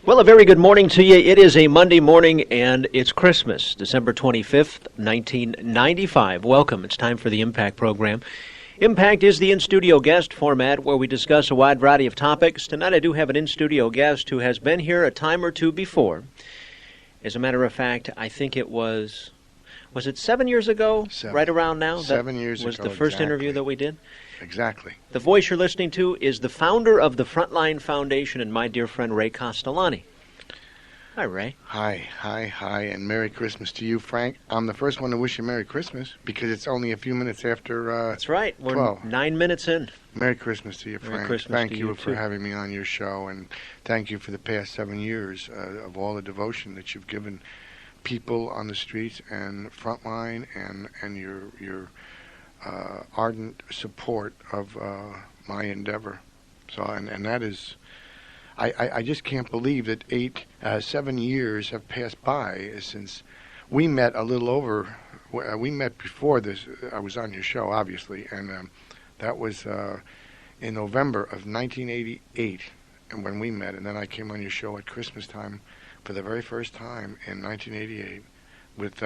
Well, a very good morning to you. It is a Monday morning, and it's Christmas, December 25th, 1995. Welcome. It's time for the Impact program. Impact is the in-studio guest format where we discuss a wide variety of topics. Tonight I do have an in-studio guest who has been here a time or two before. As a matter of fact, I think it was it 7 years ago? 7. Right around now? 7 years ago, was the first interview that we did? Exactly. The voice you're listening to is the founder of the Frontline Foundation and my dear friend Ray Castellani. Hi, Ray. Hi, and Merry Christmas to you, Frank. I'm the first one to wish you Merry Christmas because it's only a few minutes after That's right. We're 12. 9 minutes in. Merry Christmas to you, Frank. Merry Christmas Thank to you you, for too. having me on your show, and thank you for the past 7 years of all the devotion that you've given people on the streets and Frontline and your ardent support of my endeavor. So, and that is... I just can't believe that 7 years have passed by since we met a little over. We met before this. I was on your show, obviously, and that was in November of 1988, and when we met. And then I came on your show at Christmas time for the very first time in 1988. With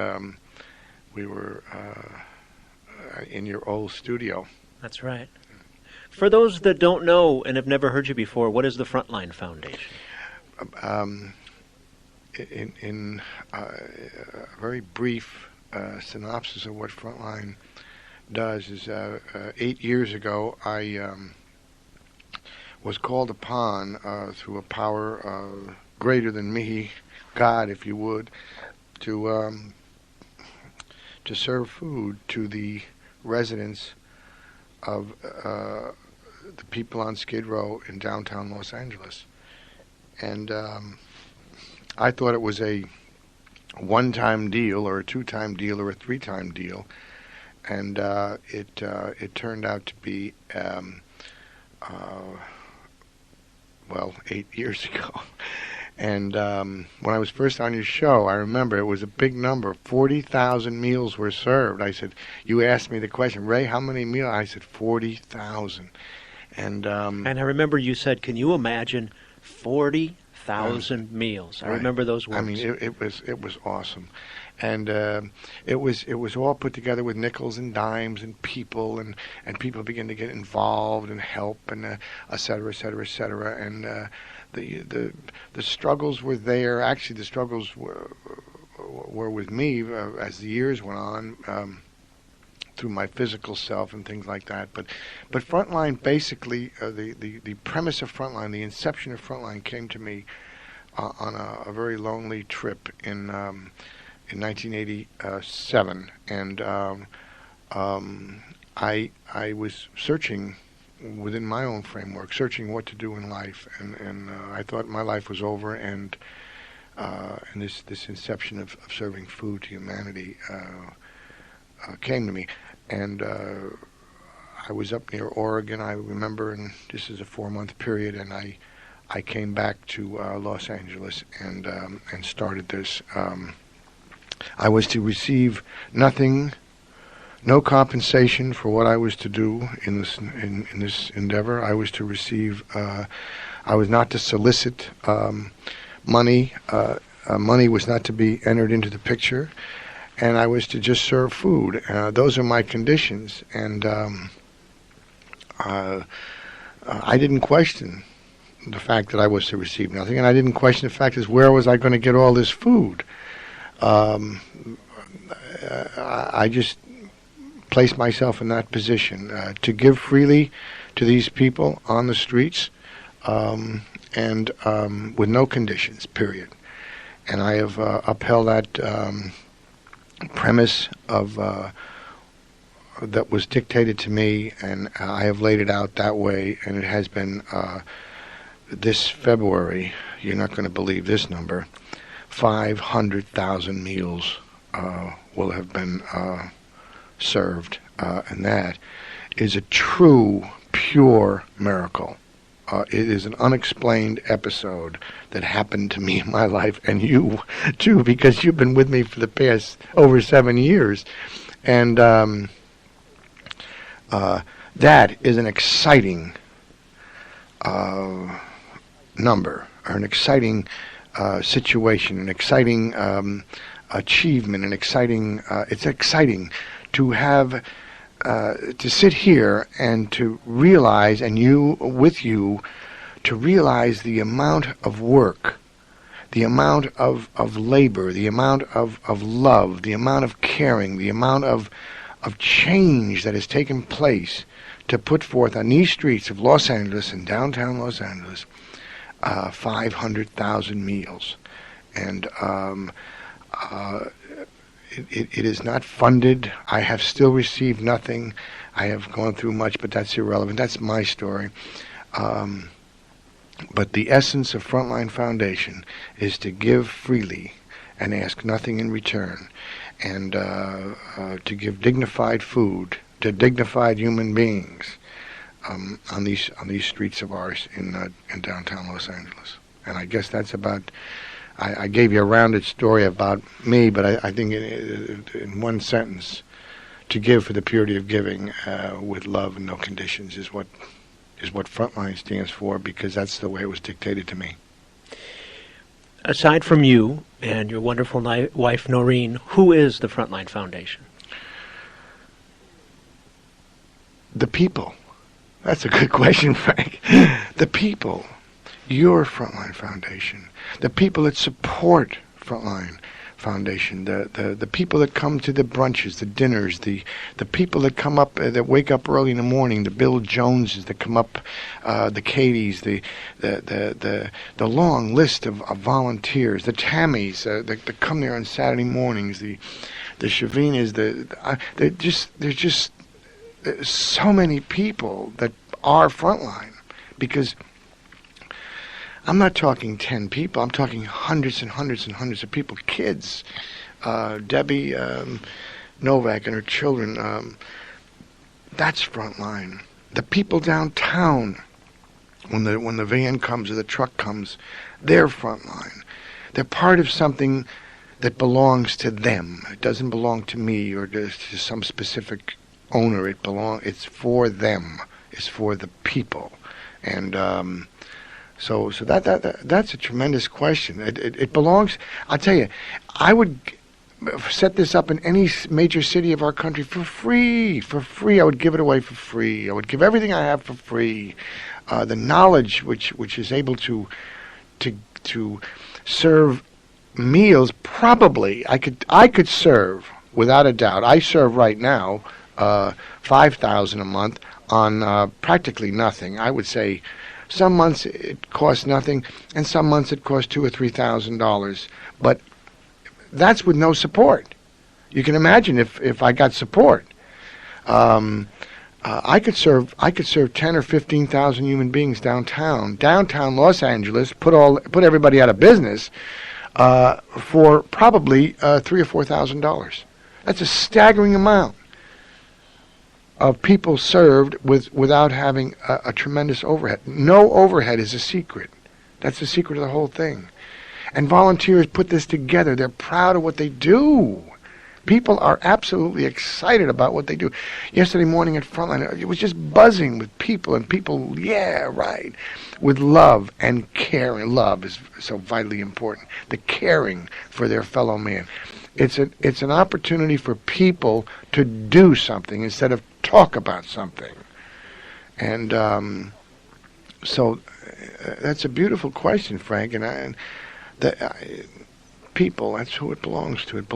we were in your old studio. That's right. For those that don't know and have never heard you before, what is the Frontline Foundation? In a very brief synopsis of what Frontline does is 8 years ago I was called upon through a power greater than me, God, if you would, to serve food to the residents of the people on Skid Row in downtown Los Angeles. And I thought it was a one-time deal or a two-time deal or a three-time deal. And it turned out to be, 8 years ago. And when I was first on your show, I remember it was a big number. 40,000 meals were served. I said, you asked me the question, Ray, how many meals? I said, 40,000. And I remember you said, can you imagine 40,000 meals? I right. remember those words. I mean, it was awesome. And it was all put together with nickels and dimes and people, and people began to get involved and help, and et cetera, et cetera, et cetera. And the struggles were there. Actually, the struggles were with me as the years went on, through my physical self and things like that. But Frontline, basically, the premise of Frontline, the inception of Frontline, came to me on a very lonely trip in 1987, and I was searching within my own framework, searching what to do in life, and I thought my life was over, and this inception of serving food to humanity came to me, and I was up near Oregon, I remember, and this is a 4-month period, and I came back to Los Angeles and started this. I was to receive nothing, no compensation for what I was to do in this endeavor. I was to receive. I was not to solicit money. Money was not to be entered into the picture, and I was to just serve food. Those are my conditions, and I didn't question the fact that I was to receive nothing, and I didn't question the fact is where was I going to get all this food. I just placed myself in that position to give freely to these people on the streets, and with no conditions, period. And I have upheld that premise of that was dictated to me, and I have laid it out that way, and it has been this February, you're not going to believe this number, 500,000 meals will have been served, and that is a true, pure miracle. It is an unexplained episode that happened to me in my life, and you too, because you've been with me for the past over 7 years, and that is an exciting number, or an exciting situation, an exciting achievement, an exciting. It's exciting to have to sit here and to realize, and to realize the amount of work, the amount of labor, the amount of love, the amount of caring, the amount of change that has taken place to put forth on these streets of Los Angeles and downtown Los Angeles 500,000 meals. And it is not funded. I have still received nothing. I have gone through much, but that's irrelevant. That's my story. But the essence of Frontline Foundation is to give freely and ask nothing in return, and to give dignified food to dignified human beings on these streets of ours in downtown Los Angeles. And I guess that's about. I gave you a rounded story about me, but I think in one sentence, to give for the purity of giving with love and no conditions is what Frontline stands for, because that's the way it was dictated to me. Aside from you and your wonderful wife, Noreen, who is the Frontline Foundation? The people. That's a good question, Frank. The people. Your Frontline Foundation. The people that support Frontline Foundation. The people that come to the brunches, the dinners, the people that come up, that wake up early in the morning, the Bill Joneses that come up, the Katies, the long list of volunteers, the Tammys that come there on Saturday mornings, the Shavinas, there's just so many people that are Frontline, because I'm not talking 10 people. I'm talking hundreds and hundreds and hundreds of people, kids. Debbie Novak and her children. That's Frontline. The people downtown, when the van comes or the truck comes, they're Frontline. They're part of something that belongs to them. It doesn't belong to me or to some specific owner. It's for them. It's for the people. And So that's a tremendous question. It belongs. I'll tell you, I would set this up in any major city of our country for free. For free, I would give it away for free. I would give everything I have for free. The knowledge which is able to serve meals. Probably I could serve without a doubt. I serve right now 5,000 a month on practically nothing. I would say. Some months it costs nothing, and some months it costs $2,000 or $3,000. But that's with no support. You can imagine if I got support, I could serve 10 or 15,000 human beings downtown Los Angeles, put everybody out of business for probably $3,000 or $4,000. That's a staggering amount of people served without having a tremendous overhead. No overhead is a secret. That's the secret of the whole thing. And volunteers put this together. They're proud of what they do. People are absolutely excited about what they do. Yesterday morning at Frontline, it was just buzzing with people, and people, yeah, right, with love and caring. Love is so vitally important. The caring for their fellow man. It's an opportunity for people to do something instead of talk about something. And so that's a beautiful question, Frank. People, that's who it belongs to. It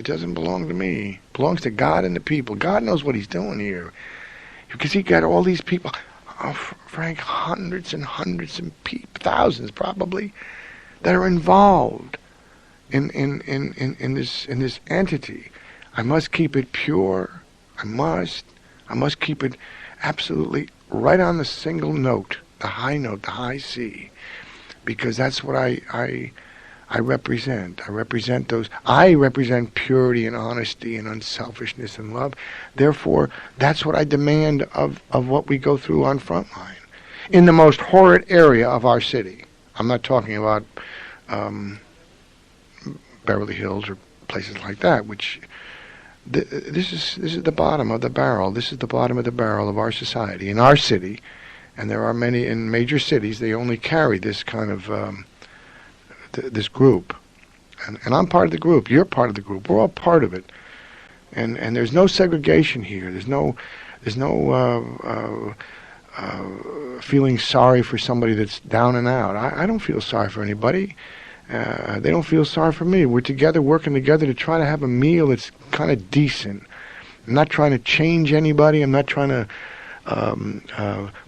doesn't belong to me. It belongs to God and the people. God knows what he's doing here. Because he got all these people, Frank, hundreds and hundreds and thousands probably, that are involved in this entity. I must keep it pure. I must keep it absolutely right on the single note, the high C, because that's what I represent. I represent purity and honesty and unselfishness and love. Therefore, that's what I demand of what we go through on Frontline. In the most horrid area of our city. I'm not talking about Beverly Hills or places like that, which this is the bottom of the barrel. This is the bottom of the barrel of our society, in our city, And there are many in major cities. They only carry this kind of this group, and I'm part of the group. You're part of the group. We're all part of it. And there's no segregation here. There's no feeling sorry for somebody that's down and out. I don't feel sorry for anybody. They don't feel sorry for me. We're together, working together to try to have a meal that's kind of decent. I'm not trying to change anybody. I'm not trying to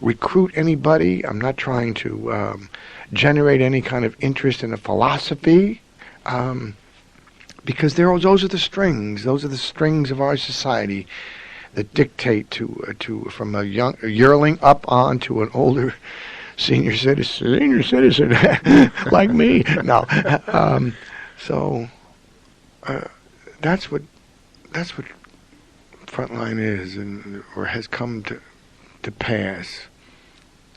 recruit anybody. I'm not trying to generate any kind of interest in a philosophy. Because those are the strings. Those are the strings of our society that dictate to from a young yearling up on to an older senior citizen like me. No, so that's what Frontline is, or has come to pass.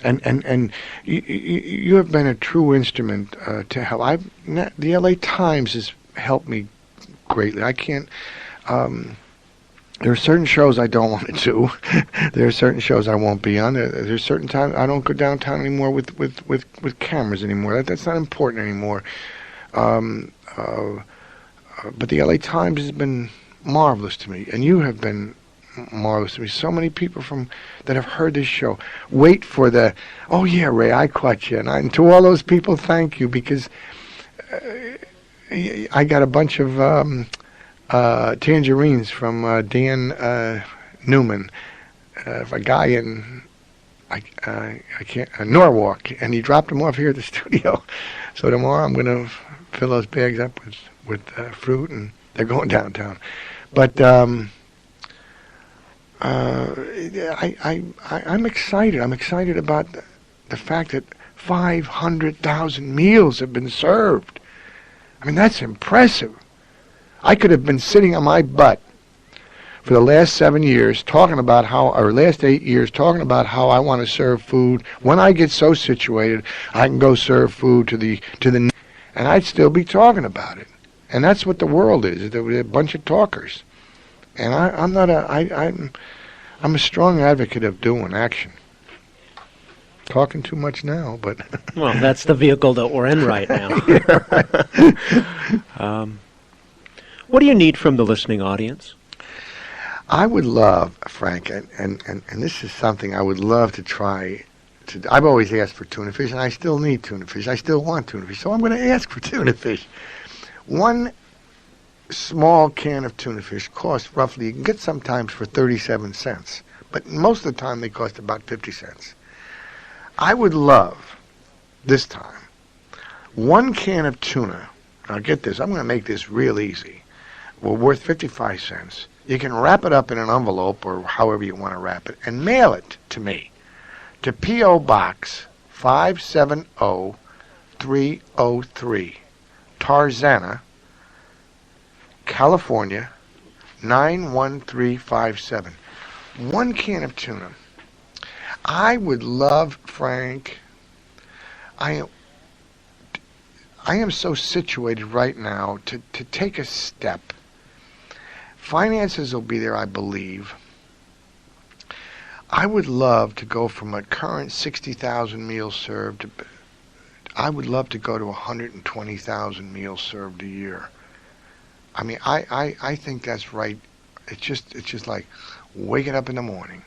And you have been a true instrument to help. The LA Times has helped me greatly. I can't. There are certain shows I don't want to do. There are certain shows I won't be on. There's certain times I don't go downtown anymore with cameras anymore. That's not important anymore. But the LA Times has been marvelous to me, and you have been marvelous to me. So many people that have heard this show wait for oh yeah, Ray, I caught you. And to all those people, thank you, because I got a bunch of tangerines from Dan Newman, a guy in Norwalk, and he dropped them off here at the studio. So tomorrow I'm going to fill those bags up with fruit, and they're going downtown. But I'm excited. I'm excited about the fact that 500,000 meals have been served. I mean, that's impressive. I could have been sitting on my butt for the last 7 years last 8 years talking about how I want to serve food. When I get so situated, I can go serve food to the and I'd still be talking about it. And that's what the world is. They're a bunch of talkers. And I'm a strong advocate of doing action. Talking too much now, but well, that's the vehicle that we're in right now. What do you need from the listening audience? I would love, Frank, and this is something I would love to try. I've always asked for tuna fish, and I still need tuna fish. I still want tuna fish, so I'm going to ask for tuna fish. One small can of tuna fish costs roughly, you can get sometimes for 37 cents, but most of the time they cost about 50 cents. I would love, this time, one can of tuna. Now get this, I'm going to make this real easy. Well, worth 55 cents. You can wrap it up in an envelope or however you want to wrap it and mail it to me, to P.O. Box 570303, Tarzana, California, 91357. One can of tuna. I would love, Frank, I am so situated right now to take a step. Finances will be there, I believe. I would love to go from a current 60,000 meals served I would love to go to 120,000 meals served a year. I mean, I think that's right. It's just like waking up in the morning.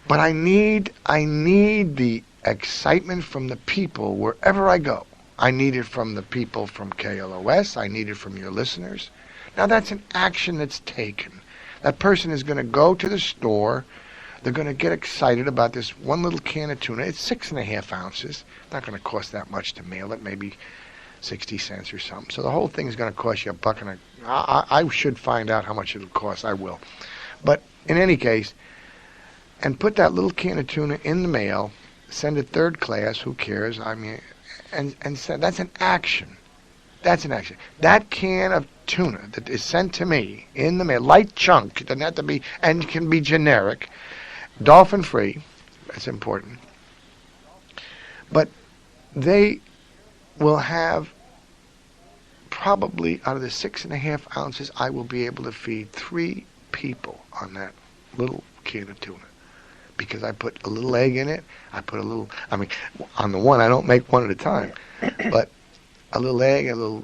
But I need the excitement from the people wherever I go. I need it from the people from KLOS. I need it from your listeners. Now that's an action that's taken. That person is going to go to the store. They're going to get excited about this one little can of tuna. It's 6.5 ounces. Not going to cost that much to mail it, maybe 60 cents or something. So the whole thing is going to cost you $1. I should find out how much it'll cost. I will. But in any case, and put that little can of tuna in the mail, send it third class, who cares? I mean, and send, that's an action. That's an action. That can of tuna that is sent to me in the mail, light chunk, it doesn't have to be, and can be generic, dolphin free, that's important. But they will have probably, out of the 6.5 ounces, I will be able to feed 3 people on that little can of tuna. because I put a little egg in it. I put a little, I mean, on the one, I don't make one at a time, but a little egg, a little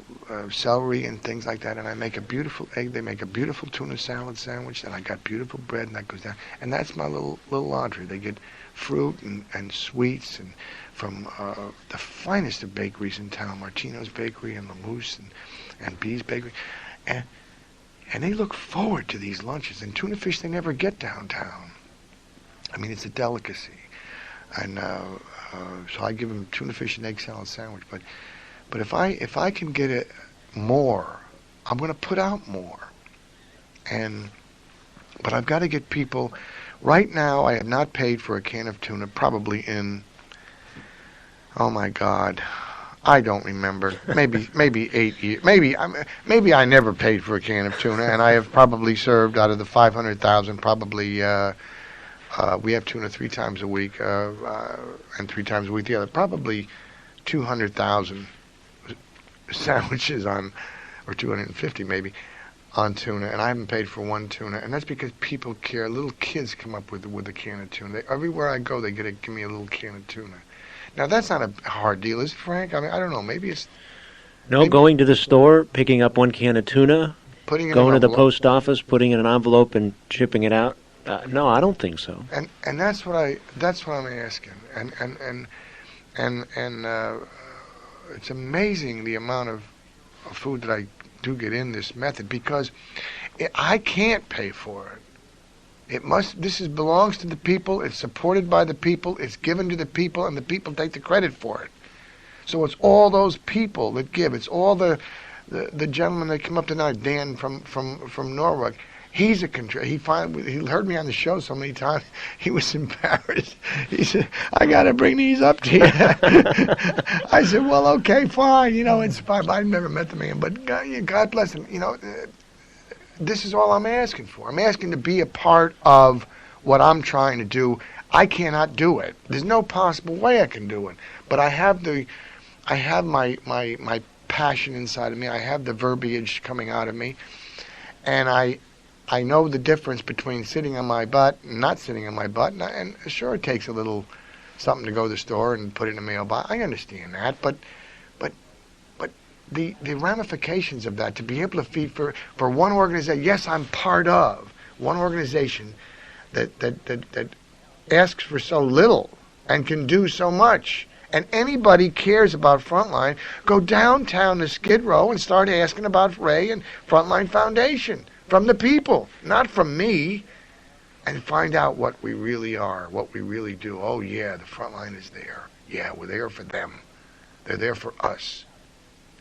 celery and things like that, and I make a beautiful egg. They make a beautiful tuna salad sandwich, and I got beautiful bread, and that goes down. And that's my little entree. They get fruit and sweets and from the finest of bakeries in town, Martino's Bakery and Lamousse and B's Bakery. And they look forward to these lunches. And tuna fish they never get downtown. I mean, it's a delicacy. And so I give them tuna fish and egg salad sandwich. But if I can get it more, I'm going to put out more. But I've got to get people. Right now, I have not paid for a can of tuna probably in, oh my God, I don't remember. Maybe 8 years. Maybe I never paid for a can of tuna, and I have probably served out of the 500,000. Probably we have tuna 3 times a week, and 3 times a week the other. Probably 200,000 sandwiches on, or 250 maybe, on tuna, and I haven't paid for one tuna, and that's because people care. Little kids come up with a can of tuna. Everywhere I go, they give me a little can of tuna. Now that's not a hard deal, is it, Frank? I mean, I don't know. Maybe it's going to the store, picking up 1 can of tuna, putting it going in to the post office, putting it in an envelope, and shipping it out. No, I don't think so. And that's what I'm asking. And it's amazing the amount of food that I do get in this method, because I can't pay for it. This belongs to the people. It's supported by the people. It's given to the people, and the people take the credit for it. So it's all those people that give. It's all the gentleman that come up tonight, Dan from Norwalk. He's a he heard me on the show so many times. He was embarrassed. He said, "I got to bring these up to you." I said, "Well, okay, fine. You know, it's fine." I've never met the man, but God bless him. You know, this is all I'm asking for. I'm asking to be a part of what I'm trying to do. I cannot do it. There's no possible way I can do it. But I have my passion inside of me. I have the verbiage coming out of me, and I know the difference between sitting on my butt and not sitting on my butt. And sure, it takes a little something to go to the store and put it in the mailbox. I understand that, but the ramifications of that, to be able to feed for one organization, yes, I'm part of one organization that asks for so little and can do so much. And anybody cares about Frontline, go downtown to Skid Row and start asking about Ray and Frontline Foundation. From the people, not from me, and find out what we really are, what we really do. Oh, yeah, the front line is there. Yeah, we're there for them. They're there for us.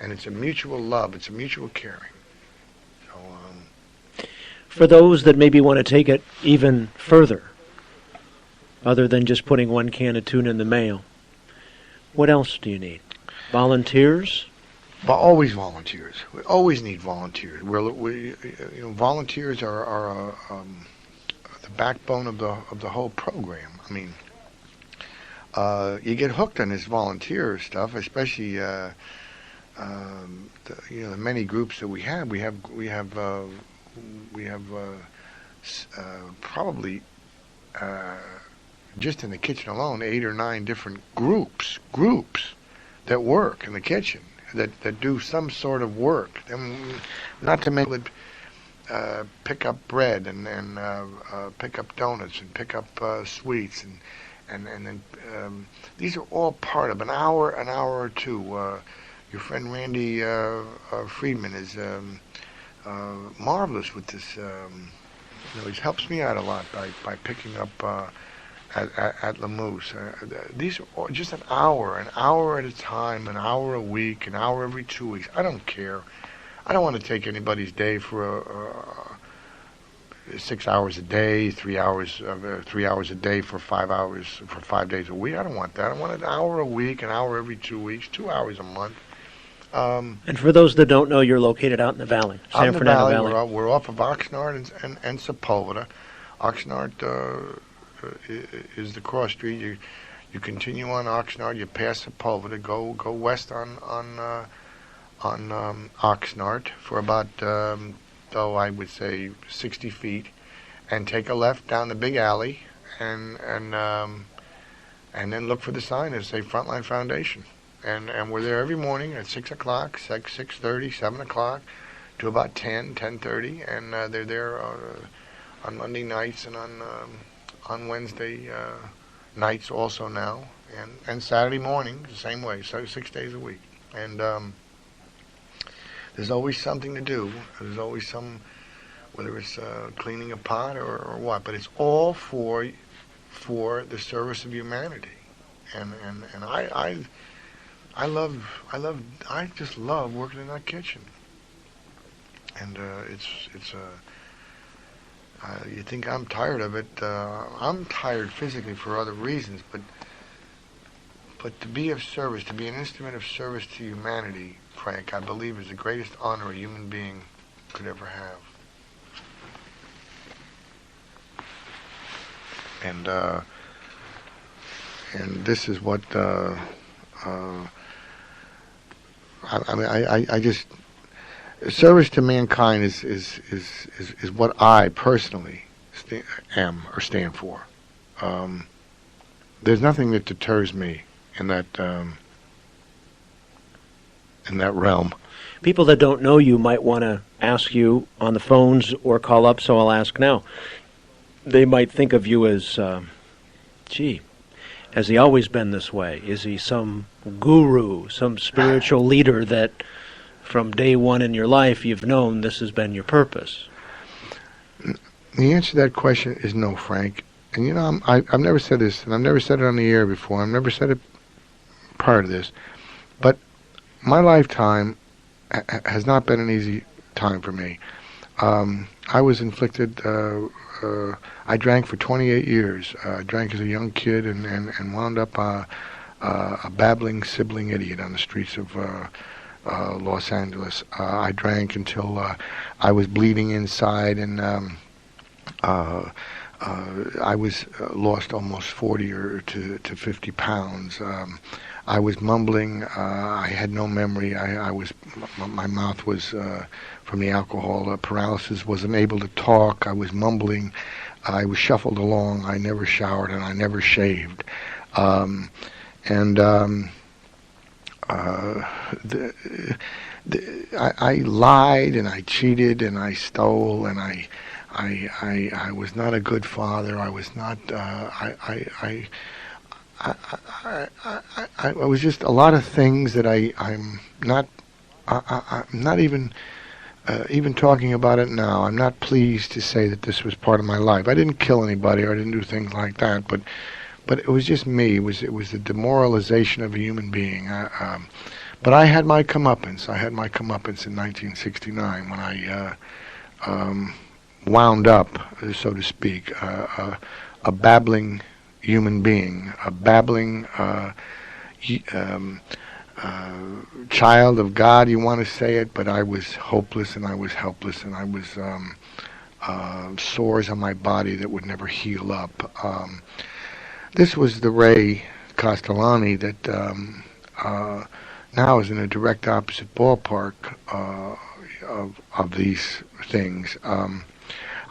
And it's a mutual love. It's a mutual caring. So, for those that maybe want to take it even further, other than just putting 1 can of tuna in the mail, what else do you need? Volunteers? But always volunteers. We always need volunteers. Volunteers are the backbone of the whole program. I mean, you get hooked on this volunteer stuff, especially the many groups that we have. We have probably just in the kitchen alone 8 or 9 different groups that work in the kitchen. That do some sort of work, and not to mention pick up bread and pick up donuts and pick up sweets and then these are all part of an hour or two. Your friend Randy Friedman is marvelous with this. He helps me out a lot by picking up. At Lamousse. These are just an hour at a time, an hour a week, an hour every 2 weeks. I don't care. I don't want to take anybody's day for 6 hours a day, 3 hours a day for 5 hours for 5 days a week. I don't want that. I want an hour a week, an hour every 2 weeks, 2 hours a month. And for those that don't know, you're located out in the valley, San Fernando Valley. We're off of Oxnard and Sepulveda. Oxnard is the cross street. You continue on Oxnard, you pass Sepulveda, go west on Oxnard for about I would say 60 feet, and take a left down the big alley, and then look for the sign that say Frontline Foundation. And we're there every morning at 6 o'clock, 6:30, 7 o'clock, to about 10:30, and they're there on Monday nights and on Wednesday nights also now, and Saturday mornings the same way, so 6 days a week. And there's always something to do. There's always whether it's cleaning a pot or what, but it's all for the service of humanity. And I just love working in that kitchen. And you think I'm tired of it? I'm tired physically for other reasons, but to be of service, to be an instrument of service to humanity, Frank, I believe is the greatest honor a human being could ever have. And this is what I just service to mankind is what I personally am or stand for. There's nothing that deters me in that realm. People that don't know you might want to ask you on the phones or call up, so I'll ask now. They might think of you as, has he always been this way? Is he some guru, some spiritual leader that from day one in your life you've known this has been your purpose? The answer to that question is no, Frank. And you know, I've never said this, and I've never said it on the air before. I've never said it prior to this. But my lifetime has not been an easy time for me. I was inflicted, I drank for 28 years. I drank as a young kid and wound up a babbling sibling idiot on the streets of Los Angeles. I drank until I was bleeding inside, and I was lost almost 40 to 50 pounds. I was mumbling. I had no memory. My mouth was from the alcohol paralysis. Wasn't able to talk. I was mumbling. I was shuffled along. I never showered and I never shaved. I lied and I cheated and I stole and I was not a good father. I was not. I was just a lot of things that I'm not. I'm not even talking about it now. I'm not pleased to say that this was part of my life. I didn't kill anybody or I didn't do things like that, but it was just me. It was the demoralization of a human being. But I had my comeuppance. I had my comeuppance in 1969 when I wound up, so to speak, a babbling human being, a babbling child of God, you want to say it, but I was hopeless and I was helpless and I was sores on my body that would never heal up. This was the Ray Castellani that now is in a direct opposite ballpark of these things.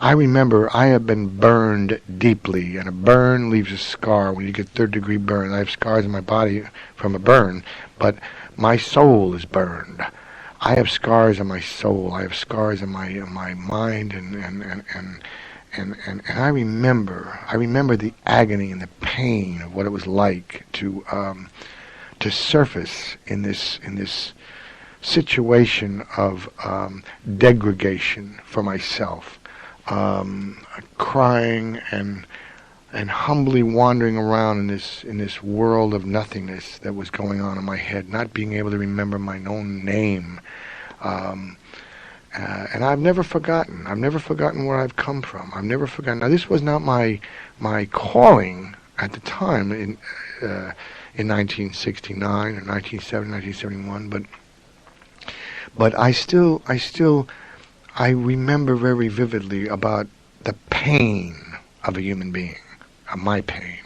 I remember I have been burned deeply, and a burn leaves a scar. When you get third-degree burn, I have scars in my body from a burn, but my soul is burned. I have scars on my soul. I have scars in my mind, and I remember the agony and the pain of what it was like to surface in this situation of degradation for myself. Crying and humbly wandering around in this world of nothingness that was going on in my head, not being able to remember my own name, and I've never forgotten. I've never forgotten where I've come from. I've never forgotten. Now, this was not my calling at the time in 1969 or 1970, 1971, but I remember very vividly about the pain of a human being, my pain.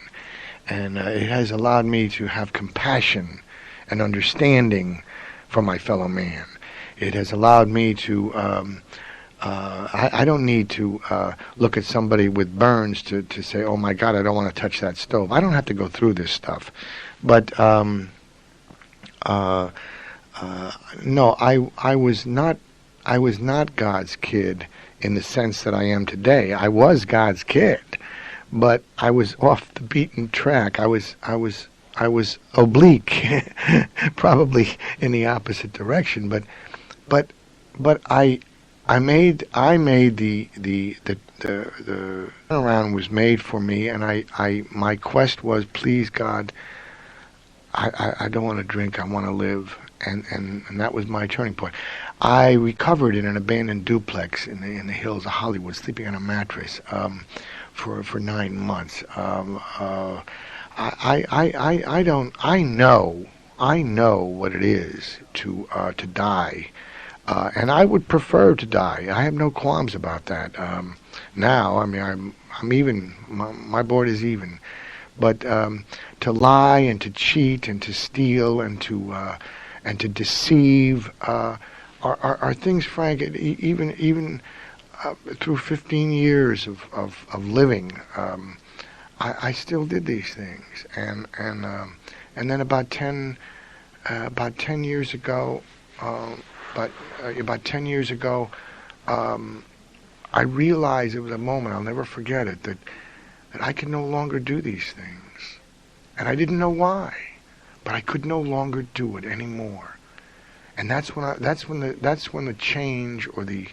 And it has allowed me to have compassion and understanding for my fellow man. It has allowed me to I don't need to look at somebody with burns to say, oh my God, I don't want to touch that stove. I don't have to go through this stuff. But no, I was not God's kid in the sense that I am today. I was God's kid, but I was off the beaten track. I was oblique, probably in the opposite direction. But I made the turnaround was made for me, and my quest was, please God, I don't want to drink, I want to live, and that was my turning point. I recovered in an abandoned duplex in the hills of Hollywood, sleeping on a mattress for 9 months. I know what it is to die. And I would prefer to die. I have no qualms about that. Now, I mean, I'm even. My board is even. But to lie and to cheat and to steal and to deceive are things, Frank. Even through 15 years of living, I still did these things. And then about 10 years ago. About 10 years ago, I realized, it was a moment, I'll never forget it, that I could no longer do these things. And I didn't know why, but I could no longer do it anymore. And that's when the change or the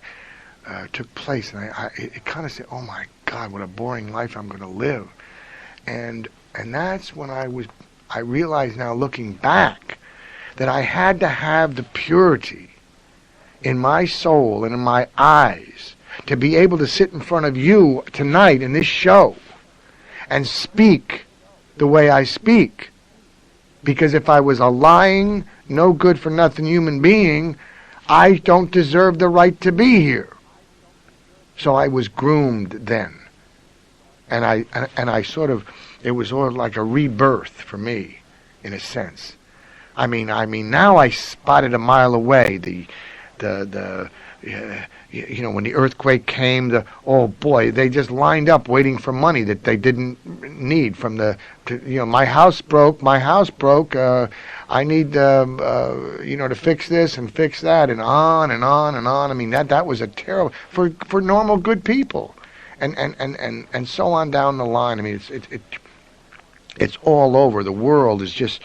took place, and it kind of said, oh my God, what a boring life I'm going to live. And that's when I realized, now looking back, that I had to have the purity in my soul and in my eyes to be able to sit in front of you tonight in this show and speak the way I speak. Because if I was a lying, no good for nothing human being, I don't deserve the right to be here. So I was groomed then. And I sort of, it was sort of like a rebirth for me, in a sense. I mean, now I spotted a mile away you know, when the earthquake came, oh boy, they just lined up waiting for money that they didn't need from my house broke. I need, to fix this and fix that, and on and on and on. I mean, that was a terrible, for normal good people, and so on down the line. I mean, it's all over. The world is just,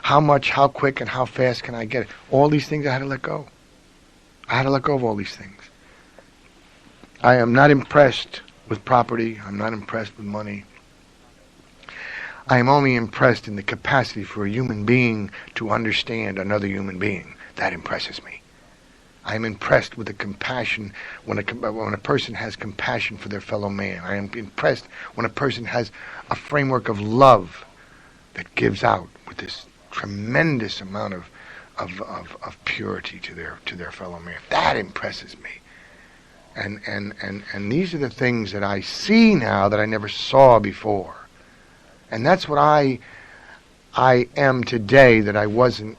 how much, how quick, and how fast can I get it? All these things I had to let go. I had to let go of all these things. I am not impressed with property. I'm not impressed with money. I am only impressed in the capacity for a human being to understand another human being. That impresses me. I am impressed with the compassion when a person has compassion for their fellow man. I am impressed when a person has a framework of love that gives out with this tremendous amount of purity to their fellow man. That impresses me. And these are the things that I see now that I never saw before. And that's what I am today that I wasn't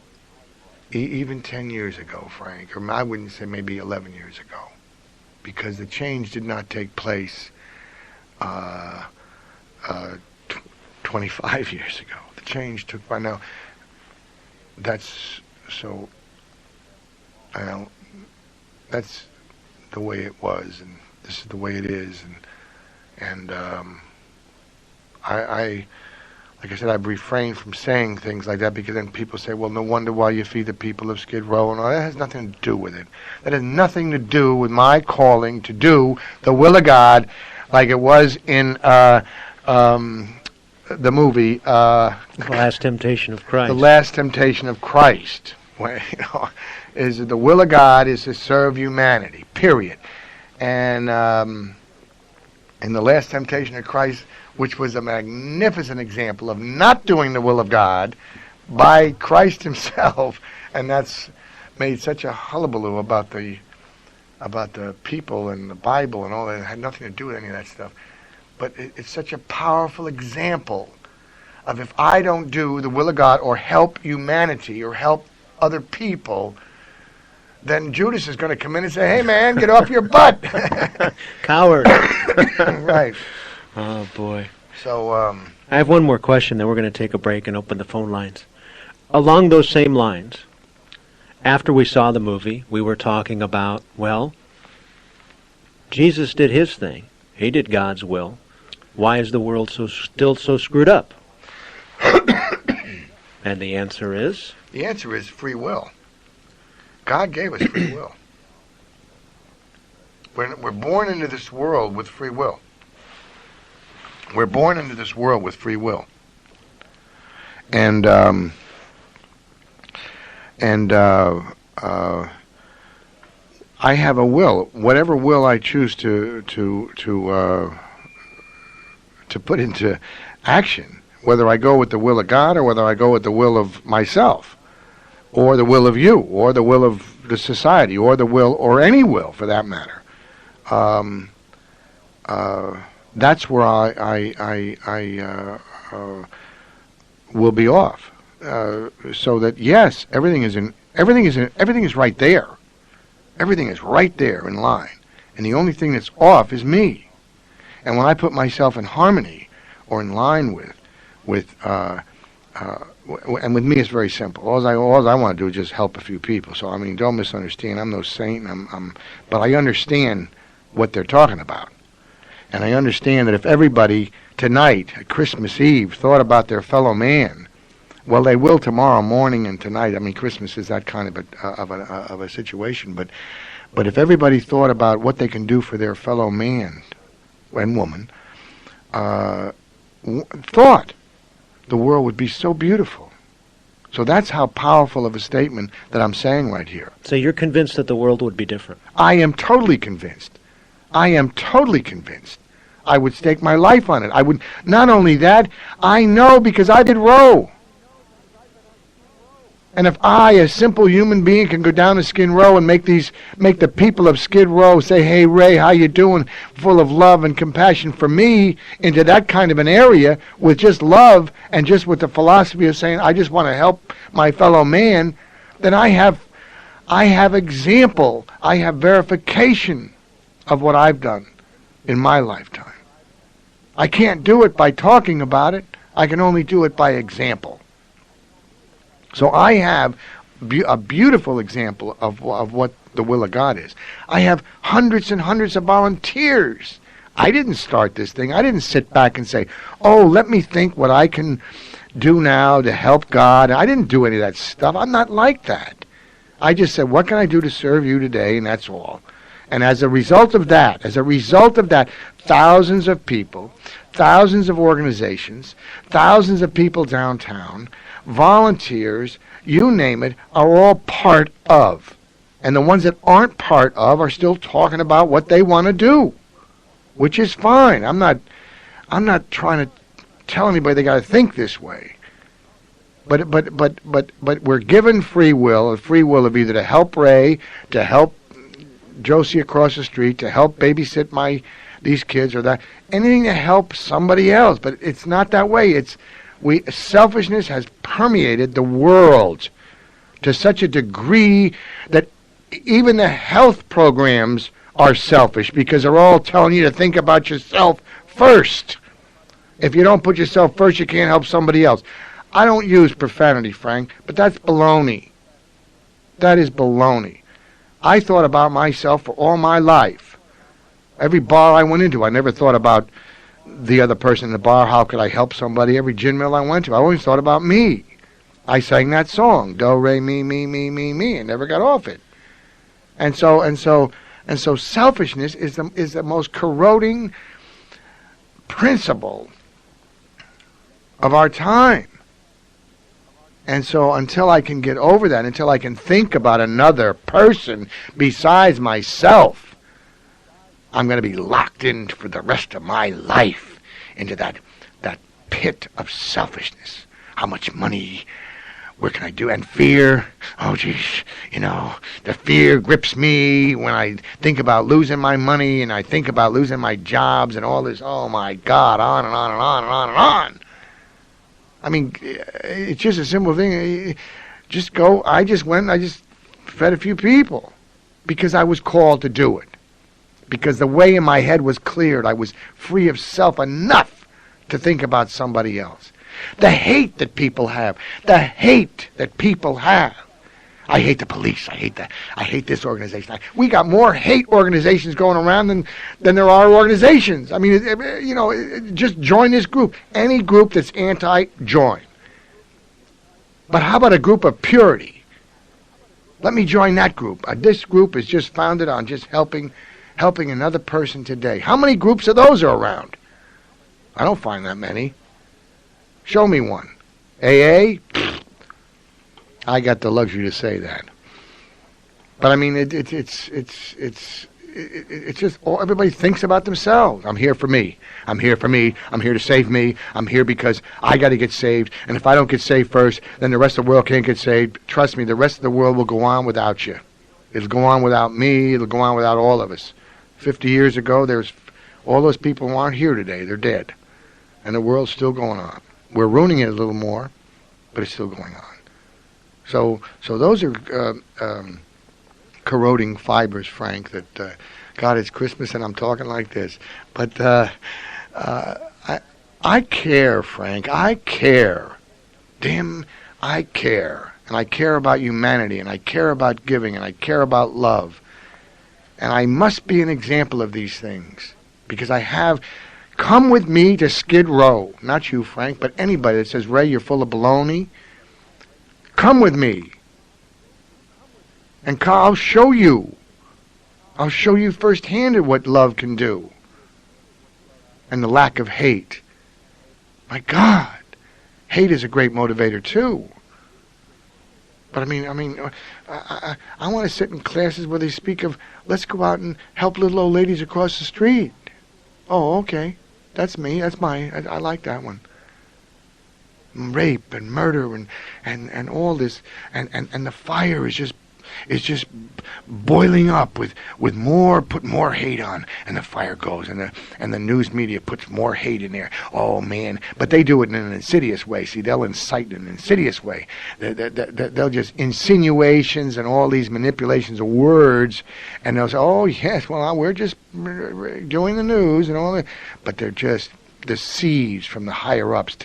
even 10 years ago, Frank, or I wouldn't say maybe 11 years ago, because the change did not take place 25 years ago. The change took by now. That's so. That's the way it was, and this is the way it is, and I like I said, I've refrained from saying things like that, because then people say, well, no wonder why you feed the people of Skid Row, and all that has nothing to do with it. That has nothing to do with my calling to do the will of God, like it was in the movie The Last Temptation of Christ. The Last Temptation of Christ. Where, is the will of God is to serve humanity, period. And in The Last Temptation of Christ, which was a magnificent example of not doing the will of God by Christ himself, and that's made such a hullabaloo about the people and the Bible and all that. It had nothing to do with any of that stuff. But it's such a powerful example of, if I don't do the will of God or help humanity or help other people, then Judas is going to come in and say, "Hey, man, get off your butt." Coward. Right. Oh, boy. So, I have one more question, then we're going to take a break and open the phone lines. Along those same lines, after we saw the movie, we were talking about, well, Jesus did his thing. He did God's will. Why is the world still so screwed up? And the answer is? The answer is free will. God gave us free will. We're born into this world with free will. We're born into this world with free will. And I have a will. Whatever will I choose to put into action, whether I go with the will of God or whether I go with the will of myself, or the will of you, or the will of the society, or the will, or any will for that matter. That's where I will be off. So that yes, everything is right there. Everything is right there in line, and the only thing that's off is me. And when I put myself in harmony or in line and with me it's very simple. All I want to do is just help a few people. So I mean, don't misunderstand. I'm no saint. But I understand what they're talking about, and I understand that if everybody tonight, at Christmas Eve, thought about their fellow man, well, they will tomorrow morning and tonight. I mean, Christmas is that kind of a situation. But if everybody thought about what they can do for their fellow man and woman, the world would be so beautiful. So that's how powerful of a statement that I'm saying right here. So you're convinced that the world would be different? I am totally convinced. I would stake my life on it. I would. Not only that, I know because I did Row. And if I, a simple human being, can go down to Skid Row and make the people of Skid Row say, "Hey, Ray, how you doing?" full of love and compassion for me, into that kind of an area with just love and just with the philosophy of saying, "I just want to help my fellow man," then I have example, I have verification of what I've done in my lifetime. I can't do it by talking about it. I can only do it by example. So I have a beautiful example of what the will of God is. I have hundreds and hundreds of volunteers. I didn't start this thing. I didn't sit back and say, "Oh, let me think what I can do now to help God." I didn't do any of that stuff. I'm not like that. I just said, "What can I do to serve you today?" And that's all. And as a result of that, thousands of people, thousands of organizations, thousands of people downtown, volunteers, you name it, are all part of. And the ones that aren't part of are still talking about what they want to do, which is fine. I'm not trying to tell anybody they got to think this way. But we're given free will, a free will of either to help Ray, to help Josie across the street, to help babysit these kids, or that, anything to help somebody else. But it's not that way. Selfishness has permeated the world to such a degree that even the health programs are selfish, because they're all telling you to think about yourself first. If you don't put yourself first, you can't help somebody else. I don't use profanity, Frank, but that's baloney. That is baloney. I thought about myself for all my life. Every bar I went into, I never thought about the other person in the bar. How could I help somebody? Every gin mill I went to, I always thought about me. I sang that song, do, re, mi, me, and never got off it. And so selfishness is the most corroding principle of our time. And so until I can get over that, until I can think about another person besides myself, I'm going to be locked in for the rest of my life into that pit of selfishness. How much money? Where can I do? And fear. Oh, geez, the fear grips me when I think about losing my money and I think about losing my jobs and all this. Oh, my God, on and on and on and on and on. I mean, it's just a simple thing. I just went and I just fed a few people. because I was called to do it. Because the way in my head was cleared. I was free of self enough to think about somebody else. The hate that people have. The hate that people have. I hate the police. I hate this organization. We got more hate organizations going around than there are organizations. I mean, just join this group. Any group that's anti, join. But how about a group of purity? Let me join that group. This group is just founded on just helping another person today. How many groups of those are around? I don't find that many. Show me one. AA? I got the luxury to say that. But I mean, it's just everybody thinks about themselves. I'm here for me. I'm here for me. I'm here to save me. I'm here because I got to get saved. And if I don't get saved first, then the rest of the world can't get saved. Trust me, the rest of the world will go on without you. It'll go on without me. It'll go on without all of us. 50 years ago, all those people who aren't here today. They're dead. And the world's still going on. We're ruining it a little more, but it's still going on. So those are corroding fibers, Frank, that, God, it's Christmas and I'm talking like this. But I care, Frank. I care. Damn, I care. And I care about humanity, and I care about giving, and I care about love. And I must be an example of these things. Because I have... Come with me to Skid Row. Not you, Frank, but anybody that says, Ray, you're full of baloney. Come with me. And I'll show you. I'll show you firsthand what love can do. And the lack of hate. My God. Hate is a great motivator, too. But I want to sit in classes where they speak of, let's go out and help little old ladies across the street. Oh, okay. That's me. That's mine. I like that one. Rape and murder and all this and the fire is just boiling up with more, put more hate on, and the fire goes, and the news media puts more hate in there. Oh man! But they do it in an insidious way. See, they'll incite in an insidious way. They'll just insinuations and all these manipulations of words, and they'll say, "Oh yes, well we're just doing the news and all that," but they're just the seeds from the higher ups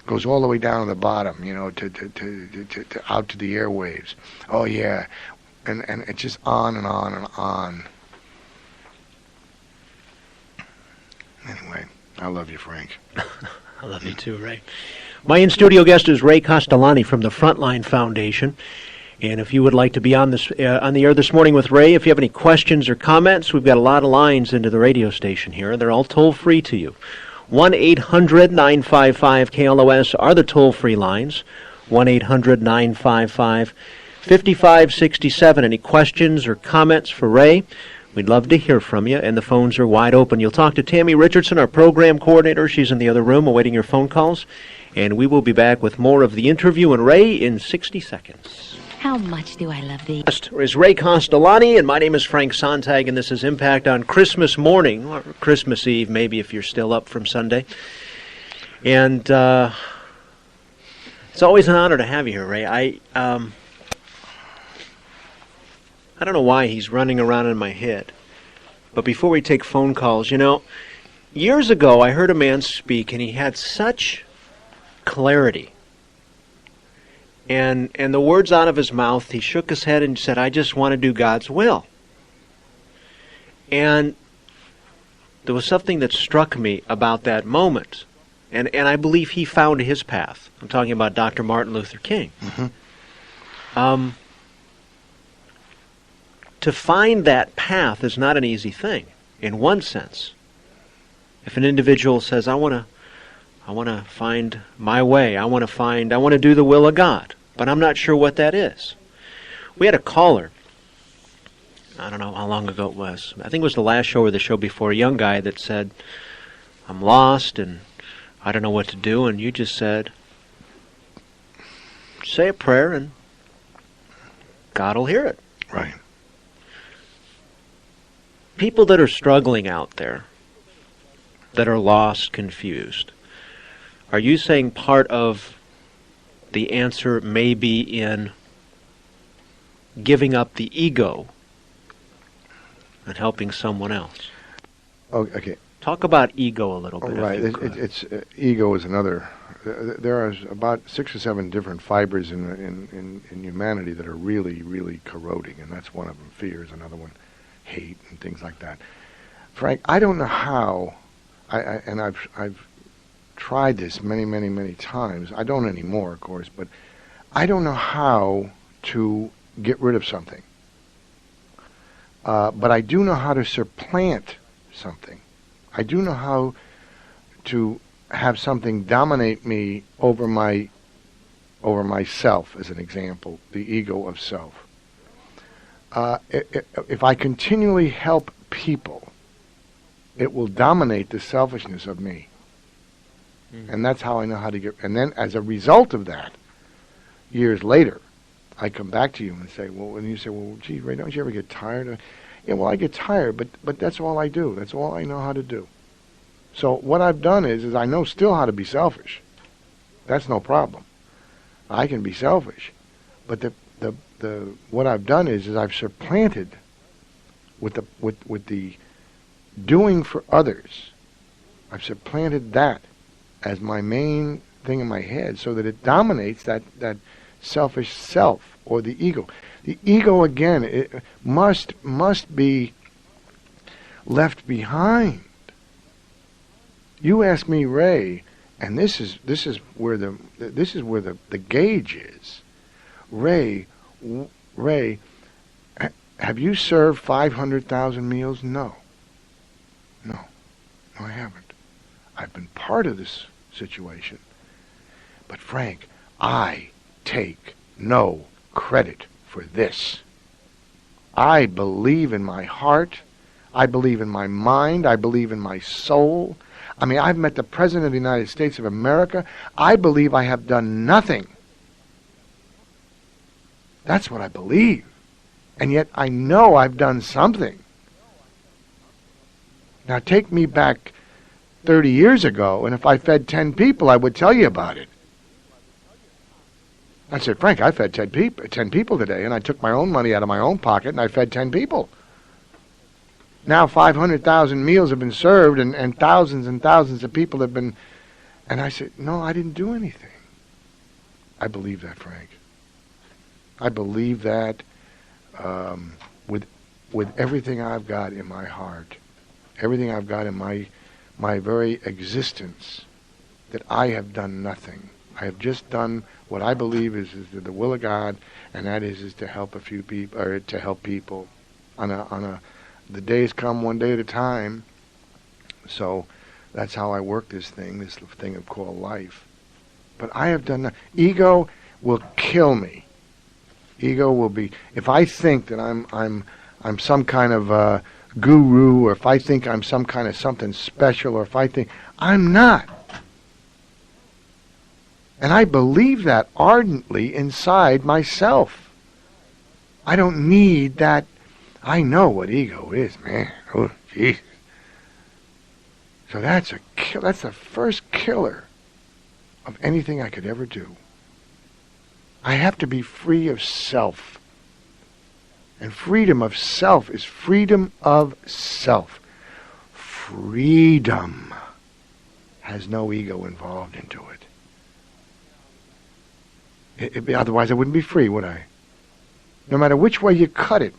goes all the way down to the bottom, to out to the airwaves. Oh yeah, and it's just on and on and on. Anyway, I love you, Frank. I love you too, Ray. My in-studio guest is Ray Castellani from the Frontline Foundation. And if you would like to be on the air this morning with Ray, if you have any questions or comments, we've got a lot of lines into the radio station here. They're all toll-free to you. 1-800-955-KLOS are the toll-free lines. 1-800-955-5567. Any questions or comments for Ray? We'd love to hear from you, and the phones are wide open. You'll talk to Tammy Richardson, our program coordinator. She's in the other room awaiting your phone calls. And we will be back with more of the interview and Ray in 60 seconds. How much do I love thee? Is Ray Castellani, and my name is Frank Sontag, and this is Impact on Christmas morning, or Christmas Eve, maybe if you're still up from Sunday. And it's always an honor to have you here, Ray. I don't know why he's running around in my head, but before we take phone calls, years ago I heard a man speak, and he had such clarity. And the words out of his mouth, he shook his head and said, I just want to do God's will. And there was something that struck me about that moment. And I believe he found his path. I'm talking about Dr. Martin Luther King. Mm-hmm. To find that path is not an easy thing, in one sense. If an individual says, I want to find my way. I want to do the will of God. But I'm not sure what that is. We had a caller. I don't know how long ago it was. I think it was the last show or the show before, a young guy that said, I'm lost and I don't know what to do. And you just said, say a prayer and God will hear it. Right. People that are struggling out there, that are lost, confused, are you saying part of the answer may be in giving up the ego and helping someone else. Oh, okay. Talk about ego a little bit. Right. It's ego is another. There are about 6 or 7 different fibers in humanity that are really, really corroding, and that's one of them. Fear is another one. Hate and things like that. Frank, I don't know how. I've tried this many, many, many times. I don't anymore, of course, but I don't know how to get rid of something. But I do know how to supplant something. I do know how to have something dominate me over myself, as an example, the ego of self. If I continually help people, it will dominate the selfishness of me. And that's how I know how to get... And then as a result of that, years later, I come back to you and say, well, and you say, well, gee, Ray, don't you ever get tired of... Yeah, well, I get tired, but that's all I do. That's all I know how to do. So what I've done is I know still how to be selfish. That's no problem. I can be selfish. But the what I've done is I've supplanted with the doing for others. I've supplanted that as my main thing in my head so that it dominates that selfish self or the ego. The ego, again, it must be left behind. You ask me, Ray, and this is where the gauge is. Ray, have you served 500,000 meals? No, I haven't. I've been part of this situation. But Frank, I take no credit for this. I believe in my heart. I believe in my mind. I believe in my soul. I mean, I've met the President of the United States of America. I believe I have done nothing. That's what I believe. And yet I know I've done something. Now take me back 30 years ago, and if I fed 10 people, I would tell you about it. I said, Frank, I fed 10 people today, and I took my own money out of my own pocket, and I fed 10 people. Now 500,000 meals have been served, and thousands of people have been... And I said, no, I didn't do anything. I believe that, Frank. I believe that with everything I've got in my heart, everything I've got in my very existence, that I have done nothing. I have just done what I believe is the will of God, and that is to help a few people, or to help people on a the days come one day at a time. So that's how I work this thing called life. But I have done that. Ego will kill me. Ego will be, if I think that I'm some kind of guru, or if I think I'm some kind of something special, or if I think I'm not. And I believe that ardently inside myself. I don't need that. I know what ego is, man. Oh, Jesus. So that's the first killer of anything I could ever do. I have to be free of self. And freedom of self is freedom of self. Freedom has no ego involved into it. Otherwise I wouldn't be free, would I? No matter which way you cut it.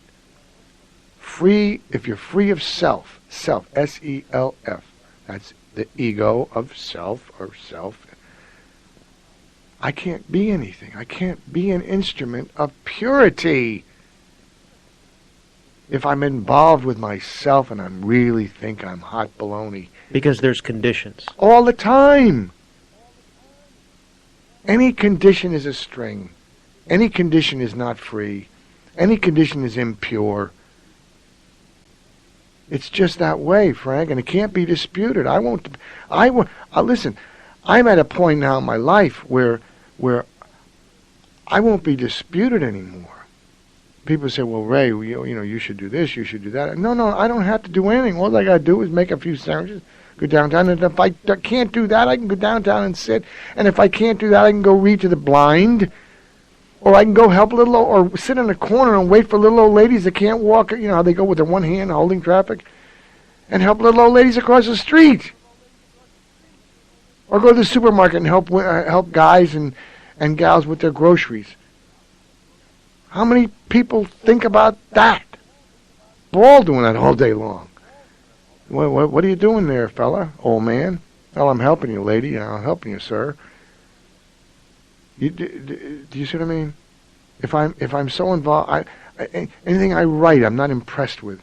Free, if you're free of self, S-E-L-F, that's the ego of self, or self. I can't be anything. I can't be an instrument of purity. If I'm involved with myself and I really think I'm hot baloney. Because there's conditions. All the time. Any condition is a string. Any condition is not free. Any condition is impure. It's just that way, Frank, and it can't be disputed. Listen, I'm at a point now in my life where I won't be disputed anymore. People say, well, Ray, you should do this, you should do that. No, I don't have to do anything. All I got to do is make a few sandwiches, go downtown, and if I can't do that, I can go downtown and sit. And if I can't do that, I can go read to the blind. Or I can go help little, or sit in a corner and wait for little old ladies that can't walk. You know how they go with their one hand holding traffic, and help little old ladies across the street. Or go to the supermarket and help guys and gals with their groceries. How many people think about that? We're all doing that all day long. What are you doing there, fella, old man? Well, I'm helping you, lady. I'm helping you, sir. Do you see what I mean? If I'm so involved, anything I write, I'm not impressed with.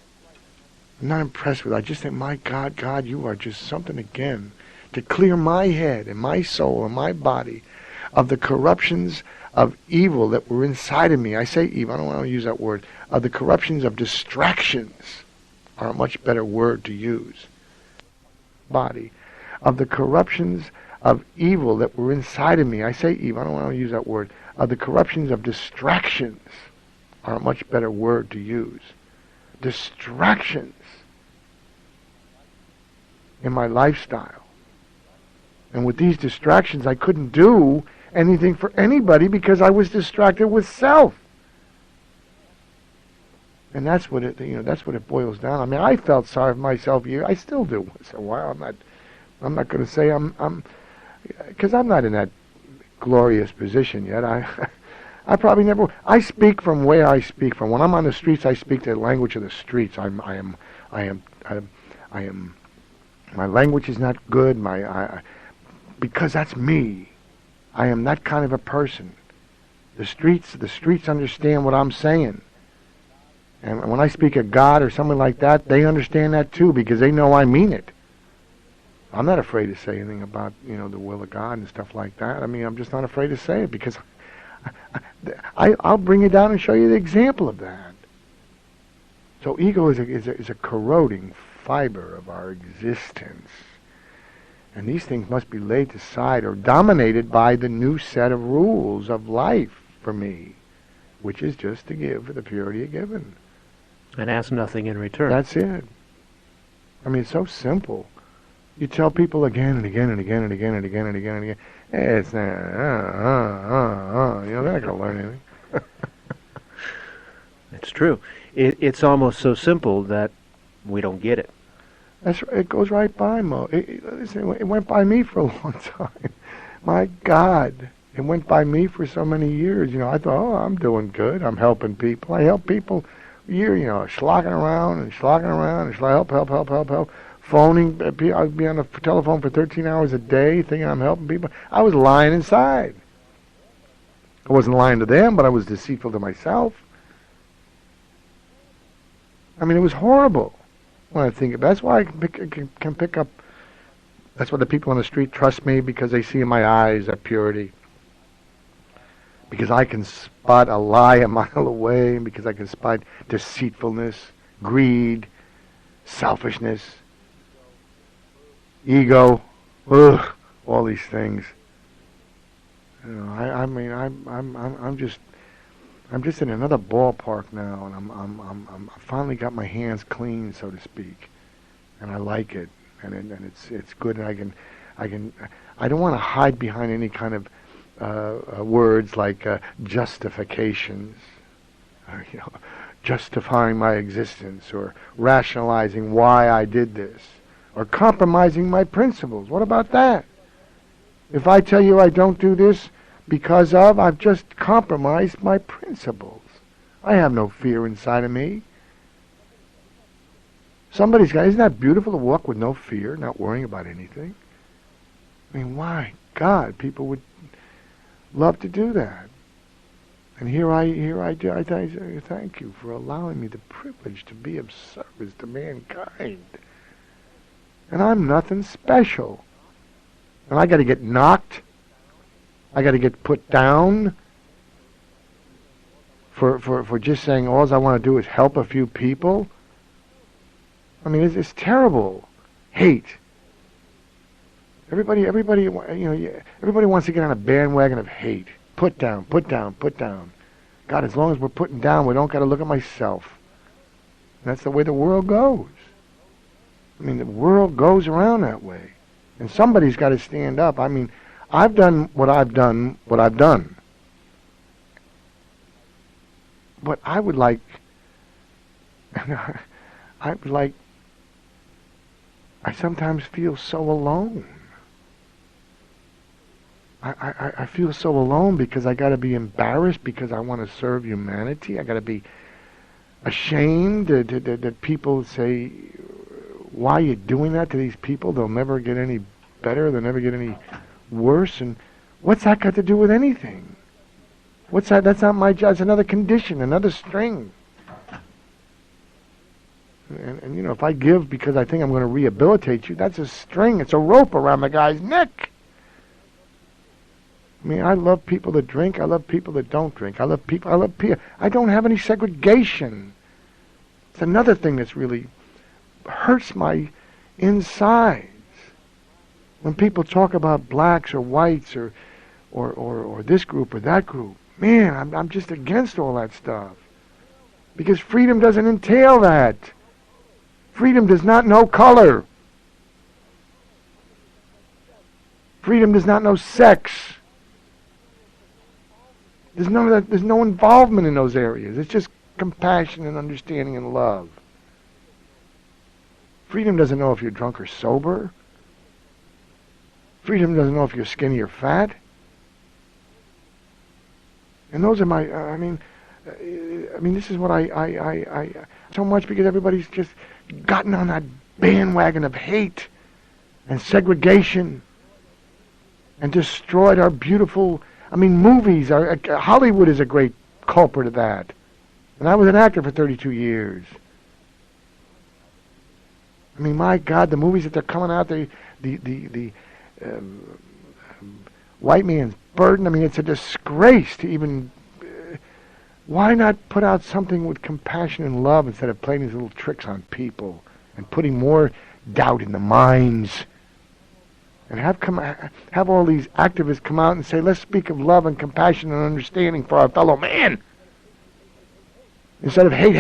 I'm not impressed with. I just think, my God, God, you are just something again to clear my head and my soul and my body of the corruptions of evil that were inside of me. I say evil. I don't want to use that word. Of the corruptions of distractions are a much better word to use. Body. Of the corruptions of evil that were inside of me. I say evil. I don't want to use that word. Of the corruptions of distractions are a much better word to use. Distractions in my lifestyle. And with these distractions, I couldn't do anything for anybody because I was distracted with self. And that's what it boils down. I mean, I felt sorry for myself. I still do once in a while. I'm not going to say because I'm not in that glorious position yet. I probably never. I speak from where I speak from. When I'm on the streets, I speak the language of the streets. I am. My language is not good. Because that's me. I am that kind of a person. The streets understand what I'm saying. And when I speak of God or something like that, they understand that too because they know I mean it. I'm not afraid to say anything about, the will of God and stuff like that. I mean, I'm just not afraid to say it because I'll bring you down and show you the example of that. So ego is a corroding fiber of our existence. And these things must be laid aside or dominated by the new set of rules of life for me, which is just to give for the purity of giving. And ask nothing in return. That's it. I mean, it's so simple. You tell people again and again and again and again and again and again and again, hey, it's not, they're not going to learn anything. It's true. It's almost so simple that we don't get it. It goes right by, Mo. It went by me for a long time. My God. It went by me for so many years. I thought, I'm doing good. I'm helping people. I help people slocking around and help. Phoning. I'd be on the telephone for 13 hours a day thinking I'm helping people. I was lying inside. I wasn't lying to them, but I was deceitful to myself. I mean, it was horrible. When I think of it. That's why I can pick up. That's why the people on the street trust me because they see in my eyes that purity. Because I can spot a lie a mile away. Because I can spot deceitfulness, greed, selfishness, ego, all these things. I'm just in another ballpark now, and I finally got my hands clean, so to speak, and I like it, and it's good, and I don't want to hide behind any kind of words like justifications, or, justifying my existence, or rationalizing why I did this, or compromising my principles. What about that? If I tell you I don't do this because I've just compromised my principles. I have no fear inside of me. Isn't that beautiful to walk with no fear, not worrying about anything? I mean, why? God, people would love to do that. And here I do. I thank you for allowing me the privilege to be of service to mankind. And I'm nothing special. And I got to get knocked. I got to get put down for just saying all I want to do is help a few people. I mean, it's terrible. Hate. Everybody wants to get on a bandwagon of hate. Put down. God, as long as we're putting down, we don't got to look at myself. And that's the way the world goes. I mean, the world goes around that way. And somebody's got to stand up. I mean, I've done what I've done. But I would like, I sometimes feel so alone. I feel so alone because I got to be embarrassed because I want to serve humanity. I got to be ashamed that people say, why are you doing that to these people? They'll never get any better. They'll never get any worse. And what's that got to do with anything? What's that? That's not my job. It's another condition, another string. And you know, if I give because I think I'm going to rehabilitate you, that's a string. It's a rope around the guy's neck. I mean, I love people that drink. I love people that don't drink. I love people. I don't have any segregation. It's another thing that's really hurts my insides. When people talk about blacks or whites or this group or that group, man, I'm just against all that stuff. Because freedom doesn't entail that. Freedom does not know color. Freedom does not know sex. There's none of that. There's no involvement in those areas. It's just compassion and understanding and love. Freedom doesn't know if you're drunk or sober. Freedom doesn't know if you're skinny or fat. And those are my. I mean, this is what I so much because everybody's just gotten on that bandwagon of hate and segregation and destroyed our beautiful. I mean, movies. Hollywood is a great culprit of that. And I was an actor for 32 years. I mean, my God, the movies that they're coming out, the white man's burden. I mean, it's a disgrace to even. Why not put out something with compassion and love instead of playing these little tricks on people and putting more doubt in the minds? And have all these activists come out and say, let's speak of love and compassion and understanding for our fellow man. Instead of hate.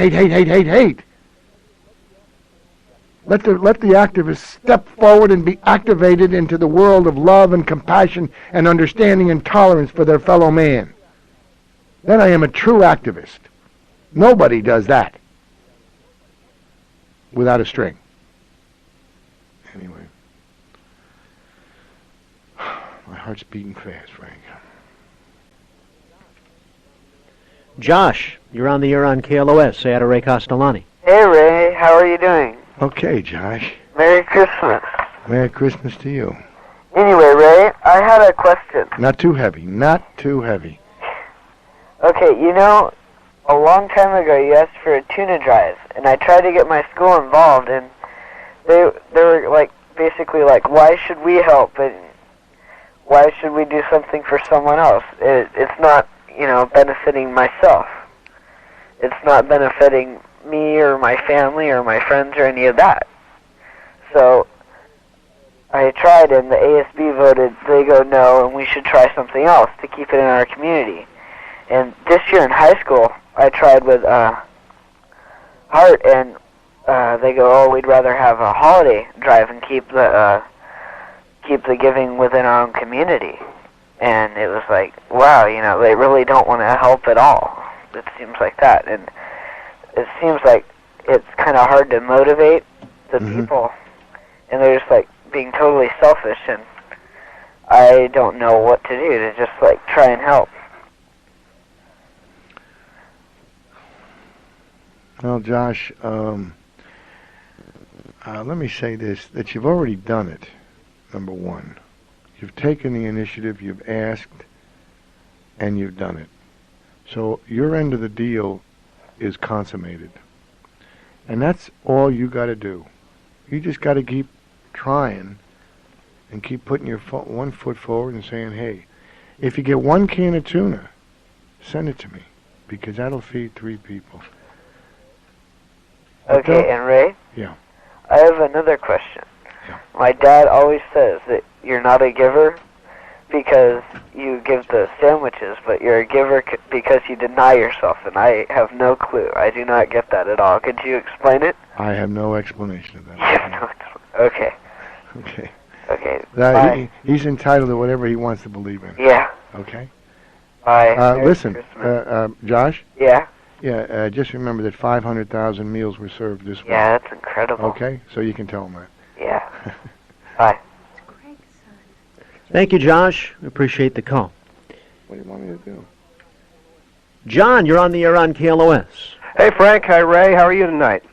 Let the activists step forward and be activated into the world of love and compassion and understanding and tolerance for their fellow man. Then I am a true activist. Nobody does that without a string. Anyway. My heart's beating fast, Frank. Josh, you're on the air on KLOS. Say hi to Ray Castellani. Hey, Ray. How are you doing? Okay, Josh. Merry Christmas. Merry Christmas to you. Anyway, Ray, I had a question. Not too heavy. Not too heavy. Okay, you know, a long time ago you asked for a tuna drive, and I tried to get my school involved, and they were like basically like, why should we help, and why should we do something for someone else? It's not, you know, benefiting myself. It's not benefiting me or my family or my friends or any of that. So I tried, and the ASB voted, they go no, and we should try something else to keep it in our community. And this year in high school, I tried with Heart, and they go, oh, we'd rather have a holiday drive and keep the giving within our own community. And it was like, wow, you know, they really don't want to help at all. It seems like that. And it seems like it's kind of hard to motivate the people. And they're just like being totally selfish, and I don't know what to do to just like try and help. Well, Josh, let me say this, that you've already done it, number one. You've taken the initiative, you've asked, and you've done it. So your end of the deal is consummated. And that's all you got to do. You just got to keep trying and keep putting your one foot forward and saying, hey, if you get one can of tuna, send it to me, because that'll feed 3 people. Okay, and Ray? Yeah. I have another question. Yeah. My dad always says that you're not a giver because you give the sandwiches, but you're a giver because you deny yourself, and I have no clue. I do not get that at all. Could you explain it? I have no explanation of that. You have no explanation. Okay. Okay. Bye. He's entitled to whatever he wants to believe in. Yeah. Okay? Bye. Listen, Josh? Yeah? Yeah, just remember that 500,000 meals were served this week. Yeah, that's incredible. Okay, so you can tell them that. Yeah. Bye. Thank you, Josh. We appreciate the call. What do you want me to do? John, you're on the air on KLOS. Hey, Frank. Hi, Ray. How are you tonight?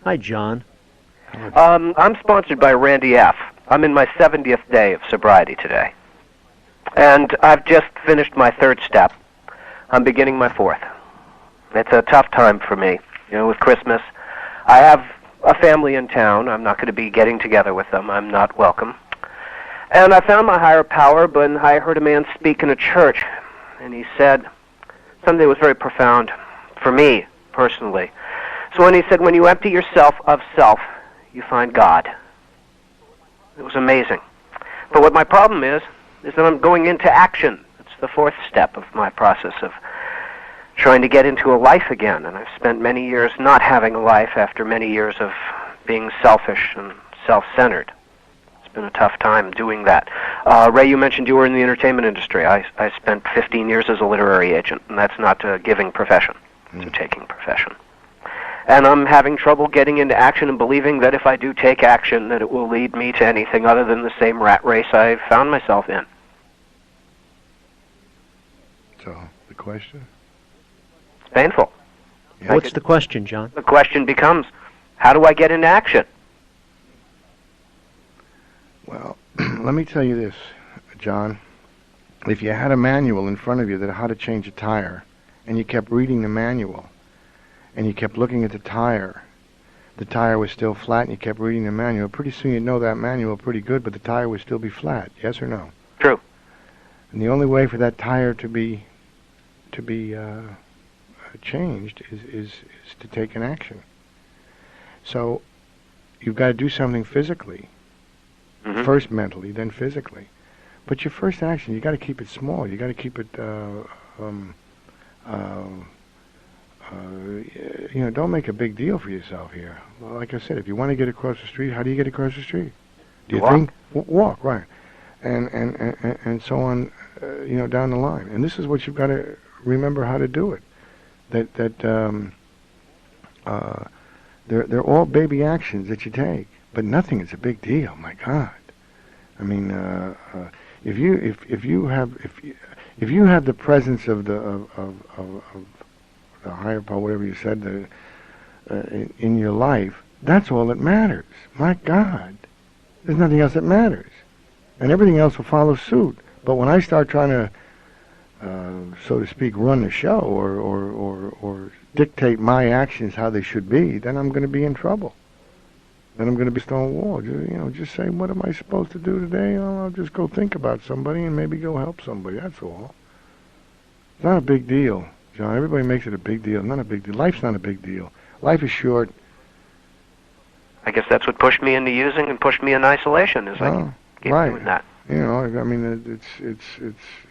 Hi, John. I'm sponsored by Randy F. I'm in my 70th day of sobriety today. And I've just finished my third step. I'm beginning my fourth. It's a tough time for me, with Christmas. I have a family in town. I'm not going to be getting together with them. I'm not welcome. And I found my higher power, but I heard a man speak in a church, and he said something that was very profound for me, personally. So when he said, when you empty yourself of self, you find God. It was amazing. But what my problem is that I'm going into action. It's the fourth step of my process of trying to get into a life again. And I've spent many years not having a life after many years of being selfish and self-centered. It's been a tough time doing that. Ray, you mentioned you were in the entertainment industry. I spent 15 years as a literary agent, and that's not a giving profession. It's a taking profession. And I'm having trouble getting into action and believing that if I do take action, that it will lead me to anything other than the same rat race I found myself in. So, the question? It's painful. Yeah. What's the question, John? The question becomes, how do I get into action? Well, let me tell you this, John. If you had a manual in front of you that how to change a tire, and you kept reading the manual, and you kept looking at the tire was still flat, and you kept reading the manual, pretty soon you'd know that manual pretty good, but the tire would still be flat. Yes or no? True. And the only way for that tire to be changed is to take an action. So you've got to do something physically. Mm-hmm. First mentally, then physically. But your first action, you got to keep it small. You got to keep it don't make a big deal for yourself here. Well, like I said, if you want to get across the street, how do you get across the street? Do you Walk. think? Walk, right. And so on, down the line. And this is what you've got to remember how to do it. They're all baby actions that you take, but nothing is a big deal. My God. I mean, if you have the presence of the higher power, whatever you said, in your life, that's all that matters. My God, there's nothing else that matters, and everything else will follow suit. But when I start trying to, so to speak, run the show or dictate my actions how they should be, then I'm going to be in trouble. Then I'm going to be stone wall. Just say, what am I supposed to do today? I'll just go think about somebody and maybe go help somebody. That's all. It's not a big deal, John. Everybody makes it a big deal. Not a big deal. Life's not a big deal. Life is short. I guess that's what pushed me into using and pushed me in isolation, is I keep doing that. I mean, it's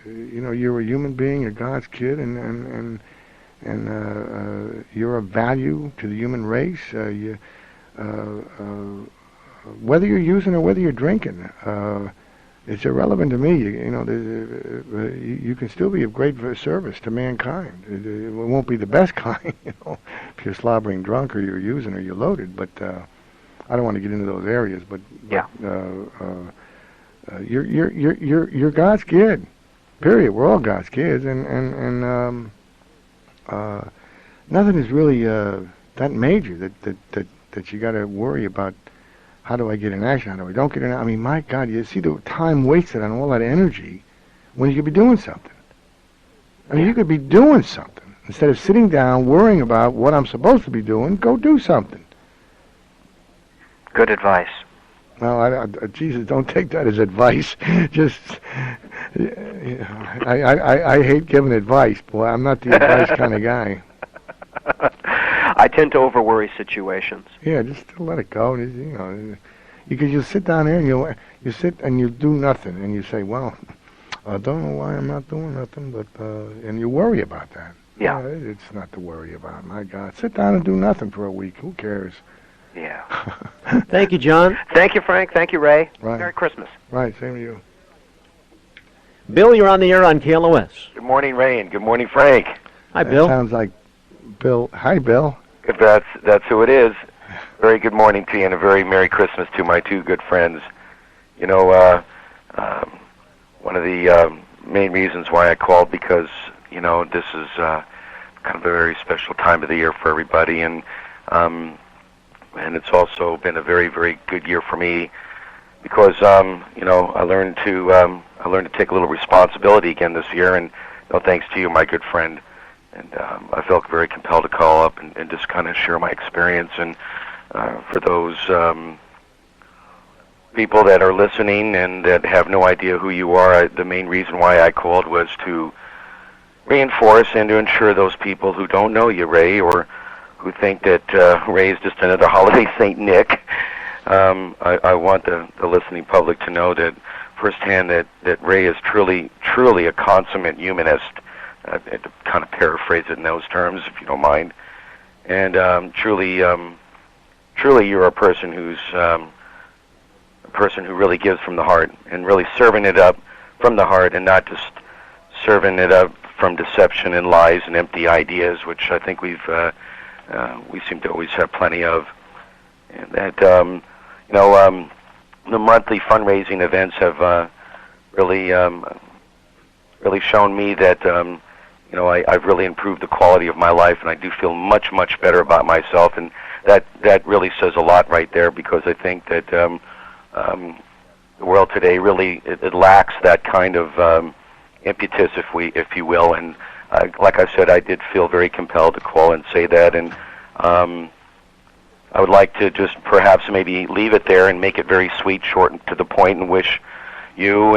you're a human being, you're God's kid, and you're of value to the human race. Whether you're using or whether you're drinking, it's irrelevant to me. You can still be of great service to mankind. It won't be the best kind, if you're slobbering drunk or you're using or you're loaded. But I don't want to get into those areas. But Yeah. You're God's kid. Period. We're all God's kids, and nothing is really that major that you got to worry about. How do I get in action? How do I don't get in? I mean, my God, you see the time wasted on all that energy when you could be doing something. I mean, you could be doing something instead of sitting down worrying about what I'm supposed to be doing. Go do something. Good advice. Well, Jesus, don't take that as advice. Just, I hate giving advice. Boy, I'm not the advice kind of guy. I tend to over-worry situations. Yeah, just let it go. Because you sit down there and you sit and you do nothing, and you say, well, I don't know why I'm not doing nothing, but and you worry about that. Yeah. It's not to worry about. My God, sit down and do nothing for a week. Who cares? Yeah. Thank you, John. Thank you, Frank. Thank you, Ray. Right. Merry Christmas. Right, same to you. Bill, you're on the air on KLOS. Good morning, Ray, and good morning, Frank. Hi, Bill. Sounds like Bill. Hi, Bill. If that's who it is, very good morning to you and a very Merry Christmas to my two good friends. You know, one of the main reasons why I called, because, you know, this is kind of a very special time of the year for everybody, and it's also been a very, very good year for me because, you know, I learned to take a little responsibility again this year, and no thanks to you, my good friend. And I felt very compelled to call up and just kind of share my experience. And for those people that are listening and that have no idea who you are, the main reason why I called was to reinforce and to ensure those people who don't know you, Ray, or who think that Ray is just another holiday Saint Nick. I want the listening public to know that firsthand that Ray is truly a consummate humanist. To kind of paraphrase it in those terms, if you don't mind. And truly, you're a person who really gives from the heart and really serving it up from the heart, and not just serving it up from deception and lies and empty ideas, which I think we seem to always have plenty of. And that you know, the monthly fundraising events have really shown me that. You know, I've really improved the quality of my life, and I do feel much, much better about myself, and that really says a lot right there, because I think that the world today really it lacks that kind of impetus, if you will, and like I said, I did feel very compelled to call and say that, and I would like to just perhaps maybe leave it there and make it very sweet, short, and to the point, and wish you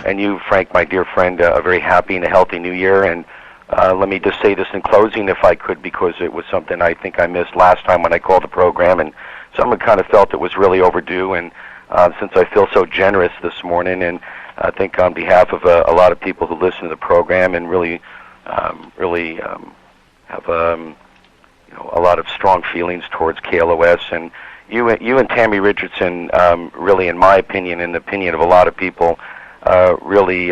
and you, Frank, my dear friend, a very happy and a healthy new year. And let me just say this in closing, if I could, because it was something I think I missed last time when I called the program, and someone kind of felt it was really overdue. And since I feel so generous this morning, and I think on behalf of a lot of people who listen to the program and really have you know, a lot of strong feelings towards KLOS, and you and Tammy Richardson, really, in my opinion, in the opinion of a lot of people, really,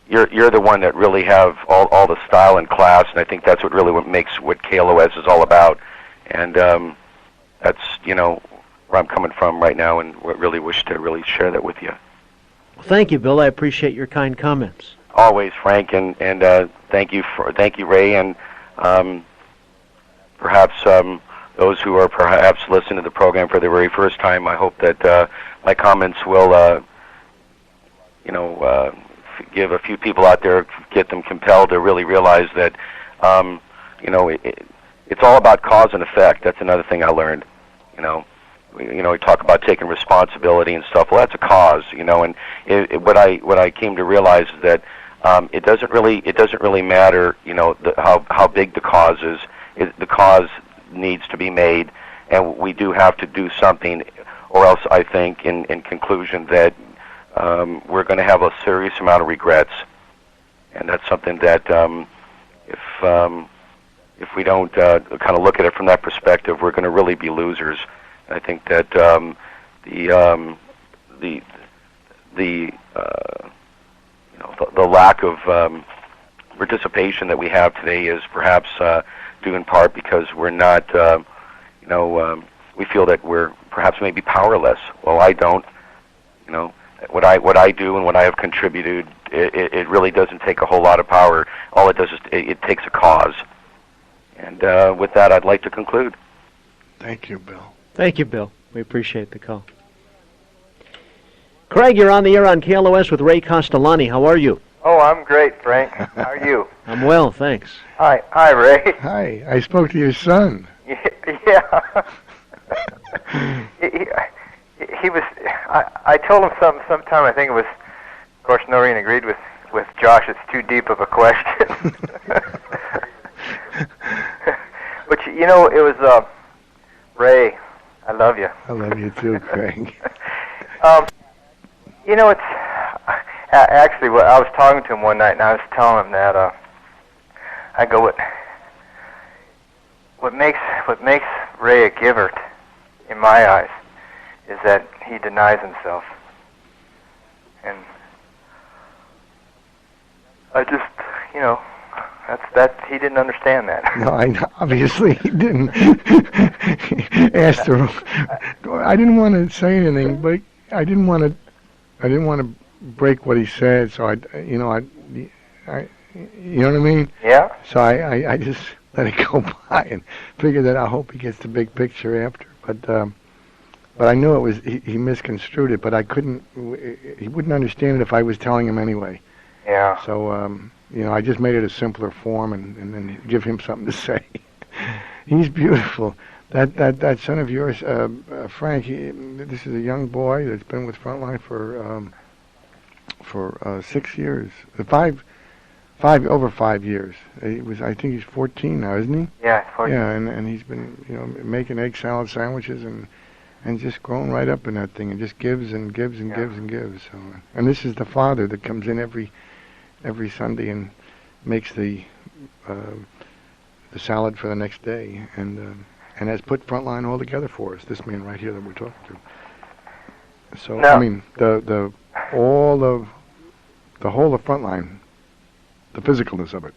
you're the one that really have all the style and class, and I think that's what makes what KLOS is all about. And that's, you know, where I'm coming from right now, and really wish to really share that with you. Well, thank you, Bill. I appreciate your kind comments. Always, Frank, and thank you, Ray, and perhaps those who are perhaps listening to the program for the very first time. I hope that my comments will. You know, give a few people out there, get them compelled to really realize that, you know, it's all about cause and effect. That's another thing I learned. You know, we talk about taking responsibility and stuff. Well, that's a cause, you know, and what I came to realize is that it doesn't really matter, you know, how big the cause is. The cause needs to be made, and we do have to do something, or else I think, in conclusion, that we're going to have a serious amount of regrets, and that's something that if we don't kind of look at it from that perspective, we're going to really be losers. And I think that you know, the lack of participation that we have today is perhaps due in part because we're not, you know, we feel that we're perhaps maybe powerless. Well, I don't, you know. What I do and what I have contributed, it really doesn't take a whole lot of power. All it does is it takes a cause. And with that, I'd like to conclude. Thank you, Bill. Thank you, Bill. We appreciate the call. Craig, you're on the air on KLOS with Ray Castellani. How are you? Oh, I'm great, Frank. How are you? I'm well, thanks. Hi, Ray. Hi. I spoke to your son. Yeah. He was. I told him something sometime. I think it was. Of course, Noreen agreed with Josh. It's too deep of a question. But you know, it was Ray. I love you. I love you too, Craig. You know, it's actually. I was talking to him one night, and I was telling him that I go, what makes Ray a giver, in my eyes, is that he denies himself. And I just, he didn't understand that. No, obviously he didn't. Asked her. I didn't want to say anything, but I didn't want to break what he said. So I you know what I mean? Yeah. So I just let it go by and figured that I hope he gets the big picture after. But I knew it was he misconstrued it. But I couldn't. He wouldn't understand it if I was telling him anyway. Yeah. So I just made it a simpler form and then give him something to say. He's beautiful. That son of yours, Frank. This is a young boy that's been with Frontline for 6 years, over 5 years. I think he's 14 now, isn't he? Yeah, 14. Yeah, and he's been making egg salad sandwiches and just growing right up in that thing and just gives and gives and gives and gives. So, and this is the father that comes in every Sunday and makes the salad for the next day and has put Frontline all together for us. This man right here that we're talking to. So No. I mean the whole of Frontline, the physicalness of it,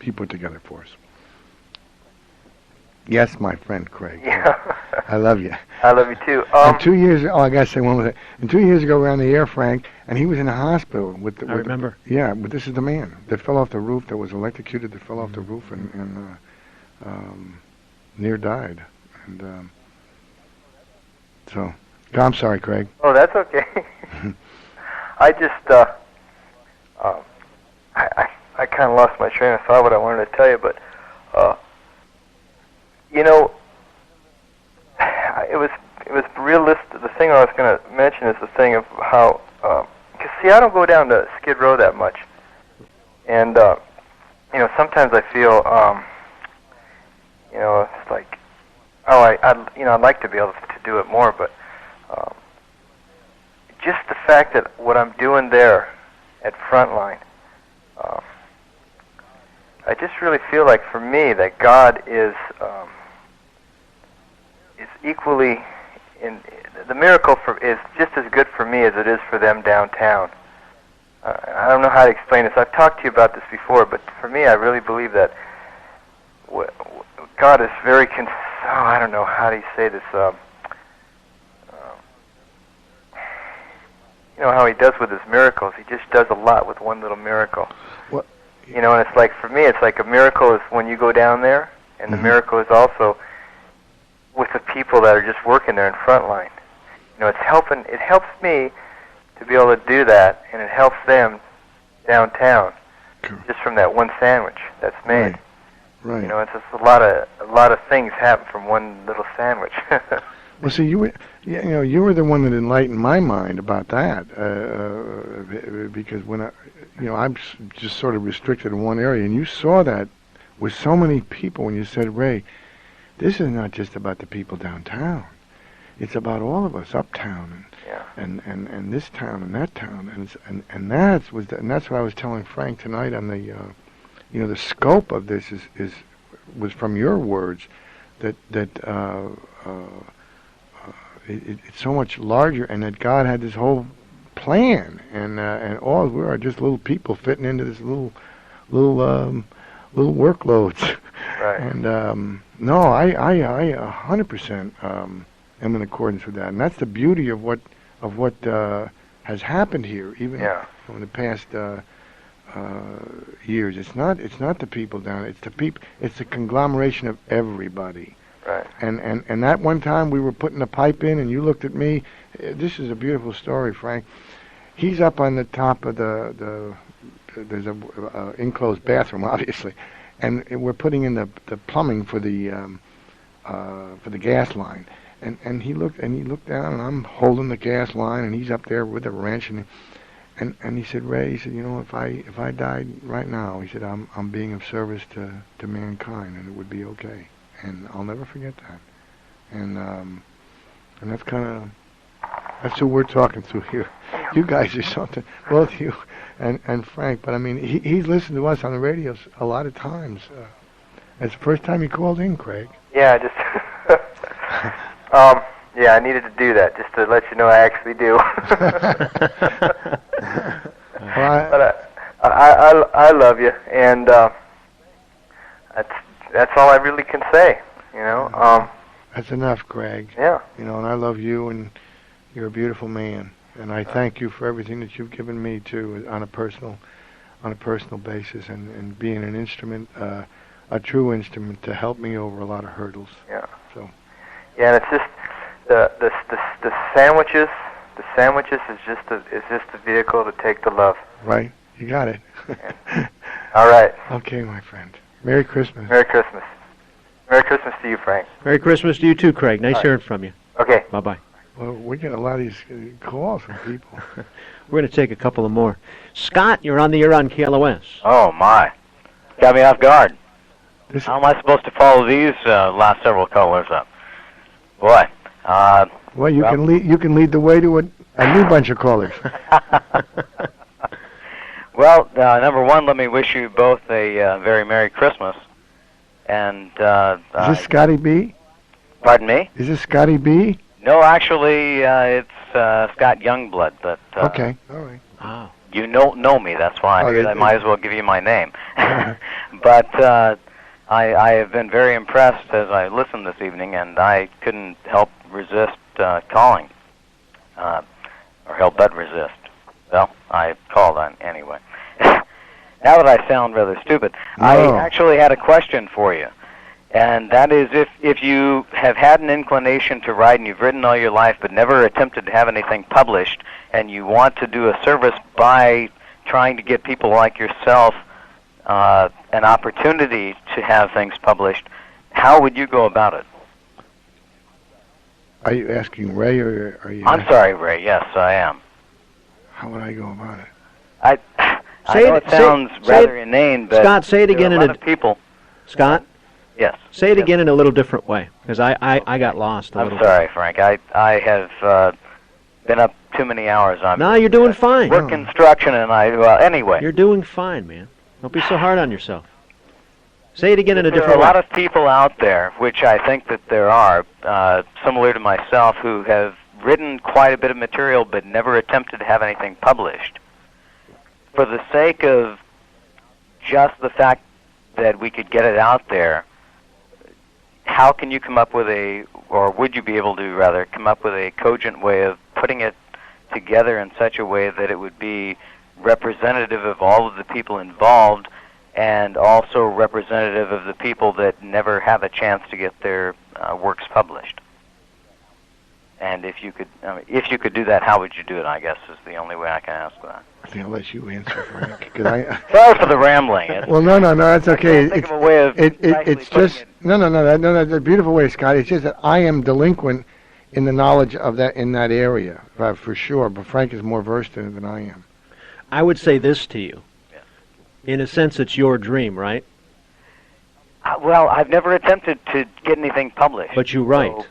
he put together for us. Yes, my friend Craig. Yeah. I love you. I love you too. And 2 years. Oh, I gotta say one more thing. And 2 years ago, we were on the air, Frank, and he was in a hospital with. I remember. Yeah, but this is the man that fell off the roof. That was electrocuted. That fell off the roof and near died. And so, I'm sorry, Craig. Oh, that's okay. I just I kind of lost my train of thought what I wanted to tell you, but it was realistic. The thing I was going to mention is the thing of how, because see, I don't go down to Skid Row that much, and sometimes I feel, it's like, I'd like to be able to do it more, but just the fact that what I'm doing there at Frontline, I just really feel like for me that God is equally the miracle is just as good for me as it is for them downtown. I don't know how to explain this. I've talked to you about this before, but for me, I really believe that God is very I don't know how do you say this. How he does with his miracles. He just does a lot with one little miracle. What? And it's like, for me, it's like a miracle is when you go down there, and the miracle is also with the people that are just working there in Frontline. It helps me to be able to do that, and it helps them downtown, just from that one sandwich that's made. Right. It's just a lot of things happen from one little sandwich. Well, see, you were the one that enlightened my mind about that, because when I'm just sort of restricted in one area, and you saw that with so many people when you said, Ray, this is not just about the people downtown; it's about all of us uptown and this town and that town, and that's what I was telling Frank tonight on the, the scope of this was from your words that it's so much larger, and that God had this whole plan, and all we are just little people fitting into this little workloads. Right. And no, I 100% am in accordance with that, and that's the beauty of what has happened here, even in the past years. It's not the people down. It's the people. It's a conglomeration of everybody. Right. And that one time we were putting a pipe in, and you looked at me. This is a beautiful story, Frank. He's up on the top of there's a enclosed bathroom, obviously, and we're putting in the plumbing for the gas line. And he looked down, and I'm holding the gas line, and he's up there with a wrench, and he said, Ray, he said, if I died right now, he said, I'm being of service to mankind, and it would be okay. And I'll never forget that. And that's that's who we're talking to here. You guys are something, both you and Frank. But I mean, he's listened to us on the radio a lot of times. It's the first time he called in, Craig. Yeah, just I needed to do that just to let you know I actually do. But I I love you, and that's all I really can say. You know. That's enough, Greg. Yeah. You know, and I love you, and you're a beautiful man, and I thank you for everything that you've given me too, on a personal basis, and being an instrument, a true instrument to help me over a lot of hurdles. Yeah. So. Yeah, and it's just the sandwiches. The sandwiches is just a vehicle to take the love. Right. You got it. Yeah. All right. Okay, my friend. Merry Christmas. Merry Christmas. Merry Christmas to you, Frank. Merry Christmas to you too, Craig. Nice hearing from you. Okay. Bye-bye. Well, we get a lot of these calls from people. We're going to take a couple of more. Scott, you're on the air on KLOS. Oh, my. Got me off guard. How am I supposed to follow these last several callers up? Boy. Well, you can lead the way to a new bunch of callers. Well, number one, let me wish you both a very Merry Christmas. And is this Scotty B? Pardon me? Is this Scotty B? No, actually, it's Scott Youngblood. But okay, all right. Oh. You know me, that's why I might as well give you my name. But I have been very impressed as I listened this evening, and I couldn't help resist calling, or help but resist. Well, I called on anyway. Now that I sound rather stupid, No. I actually had a question for you. And that is, if you have had an inclination to write and you've written all your life but never attempted to have anything published, and you want to do a service by trying to get people like yourself an opportunity to have things published, how would you go about it? Are you asking Ray, or are you... I'm sorry, Ray. Yes, I am. How would I go about it? I know it sounds rather inane, but Scott, say it again in a lot of people. Scott? Yes. Say it again in a little different way, because I got lost a little bit. I'm sorry, Frank. I have been up too many hours. No, you're doing fine. Work construction, and anyway. You're doing fine, man. Don't be so hard on yourself. Say it again in a There different are way. a lot of people out there, which I think that there are, similar to myself, who have written quite a bit of material but never attempted to have anything published. For the sake of just the fact that we could get it out there, how can you come up with or would you be able to rather, come up with a cogent way of putting it together in such a way that it would be representative of all of the people involved and also representative of the people that never have a chance to get their works published? And if you could do that, how would you do it? I guess is the only way I can ask that. I think I'll let you answer, Frank. Sorry for the rambling. Well, no, that's okay. Think of a way of It's just no. That's a beautiful way, Scott. It's just that I am delinquent in the knowledge of that in that area, for sure. But Frank is more versed in it than I am. I would say this to you. Yes. In a sense, it's your dream, right? Well, I've never attempted to get anything published. But you write. So,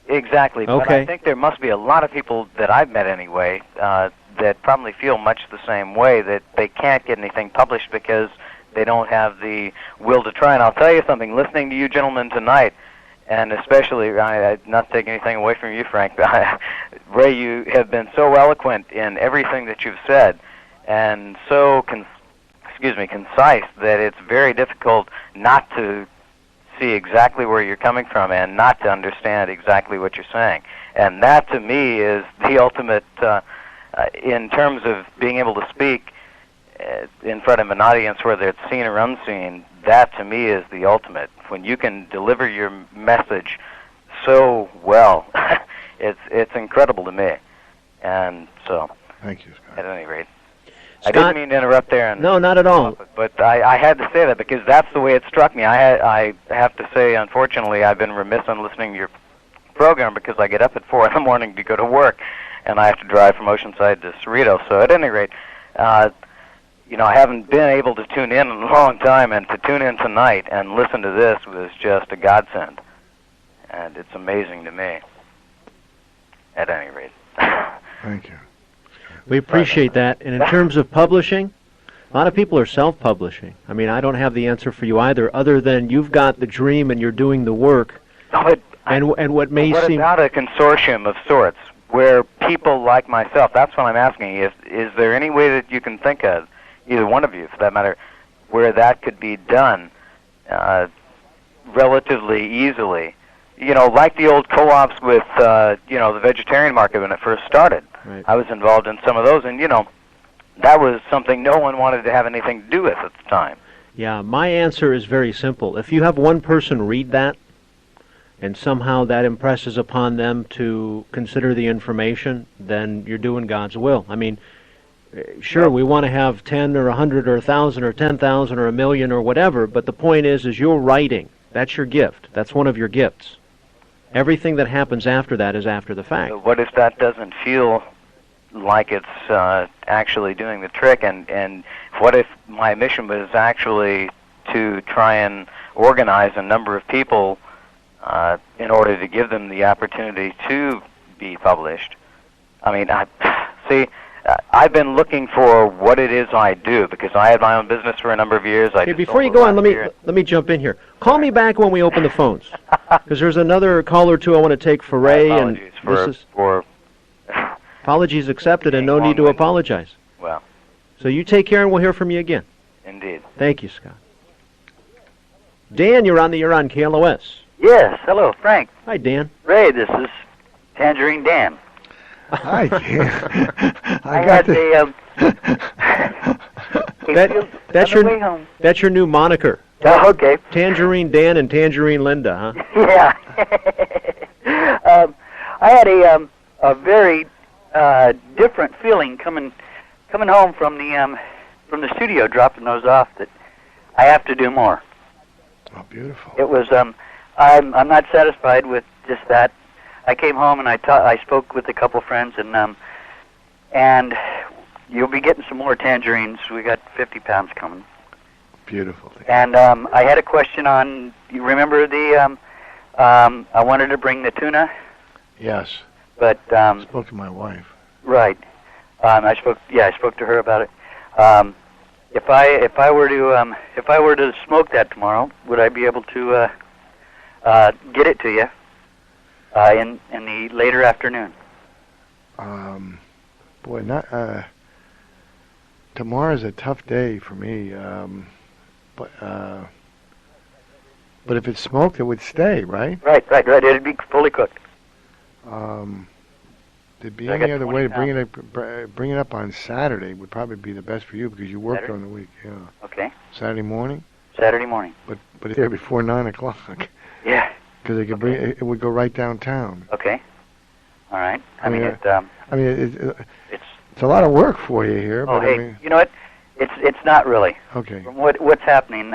exactly. But Okay. I think there must be a lot of people that I've met anyway that probably feel much the same way, that they can't get anything published because they don't have the will to try. And I'll tell you something, listening to you gentlemen tonight, and especially, not taking anything away from you, Frank, Ray, you have been so eloquent in everything that you've said, and so concise, that it's very difficult not to see exactly where you're coming from and not to understand exactly what you're saying. And that, to me, is the ultimate, in terms of being able to speak in front of an audience, whether it's seen or unseen. That, to me, is the ultimate. When you can deliver your message so well, it's incredible to me. And so, thank you, Scott. At any rate. Scott, I didn't mean to interrupt there. No, not at all. But I had to say that because that's the way it struck me. I have to say, unfortunately, I've been remiss on listening to your program because I get up at 4 in the morning to go to work, and I have to drive from Oceanside to Cerrito. So at any rate, I haven't been able to tune in a long time, and to tune in tonight and listen to this was just a godsend. And it's amazing to me. At any rate. Thank you. We appreciate that. And in terms of publishing, a lot of people are self-publishing. I mean, I don't have the answer for you either, other than you've got the dream and you're doing the work. And what may seem... What about a consortium of sorts, where people like myself, that's what I'm asking, is there any way that you can think of, either one of you for that matter, where that could be done relatively easily. You know, like the old co-ops with, the vegetarian market when it first started. Right. I was involved in some of those, and, that was something no one wanted to have anything to do with at the time. Yeah, my answer is very simple. If you have one person read that, and somehow that impresses upon them to consider the information, then you're doing God's will. I mean, sure, we want to have 10 or 100 or 1,000 or 10,000 or 1,000,000 or whatever, but the point is you're writing. That's your gift. That's one of your gifts. Everything that happens after that is after the fact. So what if that doesn't feel like it's actually doing the trick, and what if my mission was actually to try and organize a number of people in order to give them the opportunity to be published? I mean, I've been looking for what it is I do, because I had my own business for a number of years. Hey, before you go on, let me jump in here. Call me back when we open the phones, because there's another call or two I want to take for Ray. Apologies accepted, and no need to apologize. Well. So you take care, and we'll hear from you again. Indeed. Thank you, Scott. Dan, you're on KLOS. Yes, hello, Frank. Hi, Dan. Ray, this is Tangerine Dan. Hi, Dan. That's your new moniker. Oh, okay. Tangerine Dan and Tangerine Linda, huh? Yeah. I had a very different feeling coming home from the studio, dropping those off, that I have to do more. Oh, beautiful. It was I'm not satisfied with just that. I came home and I spoke with a couple friends, and you'll be getting some more tangerines. We got 50 pounds coming. Beautiful. And I had a question on. You remember the? I wanted to bring the tuna. Yes. But I spoke to my wife. Right. I spoke to her about it. If I were to smoke that tomorrow, would I be able to get it to you in the later afternoon? Boy, tomorrow's a tough day for me. But if it's smoked, it would stay, right? Right. It'd be fully cooked. There'd be any other way to bring it up on Saturday would probably be the best for you, because you work during the week. Yeah. Okay. Saturday morning. But it's there before 9:00. Yeah. Because they could bring it would go right downtown. Okay. All right. It's a lot of work for you here. Oh, but hey, you know what? It's not really. Okay. From what's happening,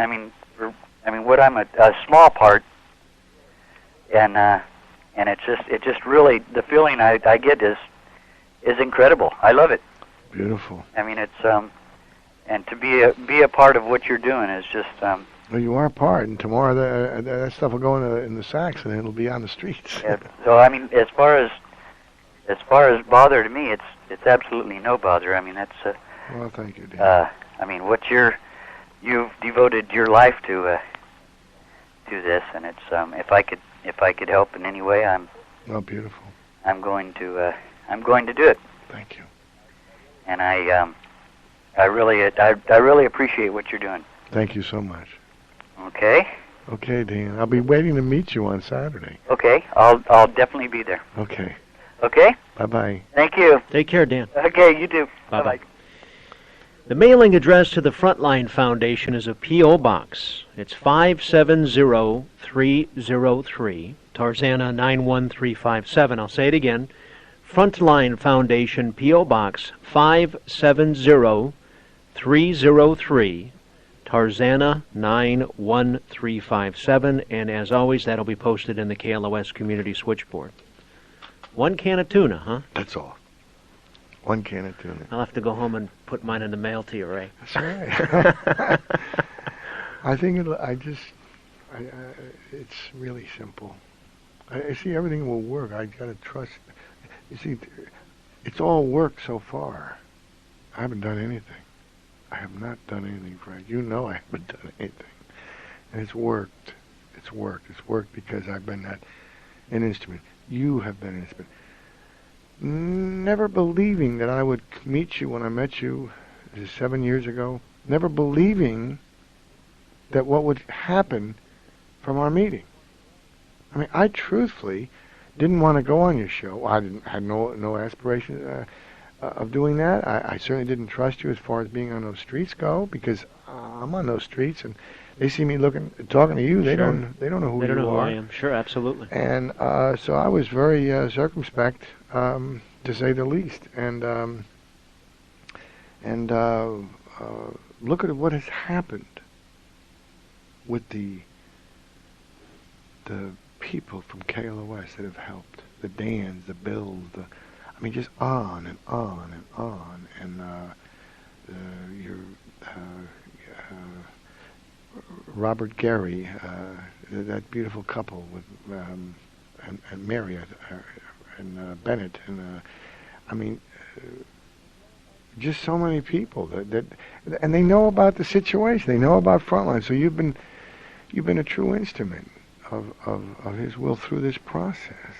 what I'm a small part, and it just really, the feeling I get is incredible. I love it. Beautiful. I mean, it's and to be a part of what you're doing is just. Well, you are part, and tomorrow that stuff will go in the sacks, and it'll be on the streets. Yeah. So I mean, as far as bother to me, it's absolutely no bother. I mean, that's. Well, thank you, Dan. I mean, you've devoted your life to this, and it's if I could help in any way, Oh, beautiful. I'm going to do it. Thank you. And I really appreciate what you're doing. Thank you so much. Okay. Okay, Dan. I'll be waiting to meet you on Saturday. Okay. I'll definitely be there. Okay. Okay. Bye-bye. Thank you. Take care, Dan. Okay, you too. Bye-bye. The mailing address to the Frontline Foundation is a P.O. Box. It's 570303, Tarzana 91357. I'll say it again. Frontline Foundation, P.O. Box 570303, Tarzana 91357. And as always, that'll be posted in the KLOS Community Switchboard. 1 can of tuna, huh? That's all. 1 can of tuna. I'll have to go home and put mine in the mail to you, Ray. That's right. I think it's really simple. I see everything will work. I gotta trust. You see, it's all work so far. I haven't done anything. I have not done anything, Frank. You know I haven't done anything. And it's worked. It's worked. It's worked because I've been an instrument. You have been an instrument. Never believing that I would meet you when I met you is it 7 years ago, never believing that what would happen from our meeting. I mean, I truthfully didn't want to go on your show. I had no aspiration of doing that. I certainly didn't trust you as far as being on those streets go, because I'm on those streets and they see me talking to you. They Sure. They don't know who They don't you know who are. I am. Sure, absolutely. And so I was very circumspect, to say the least. And look at what has happened with the people from KLOS that have helped, the Dans, the Bills, I mean, just on and on and on. And Robert Gary, that beautiful couple with and Mary and Bennett, and I mean, just so many people that and they know about the situation. They know about Frontline. So you've been a true instrument of his will through this process,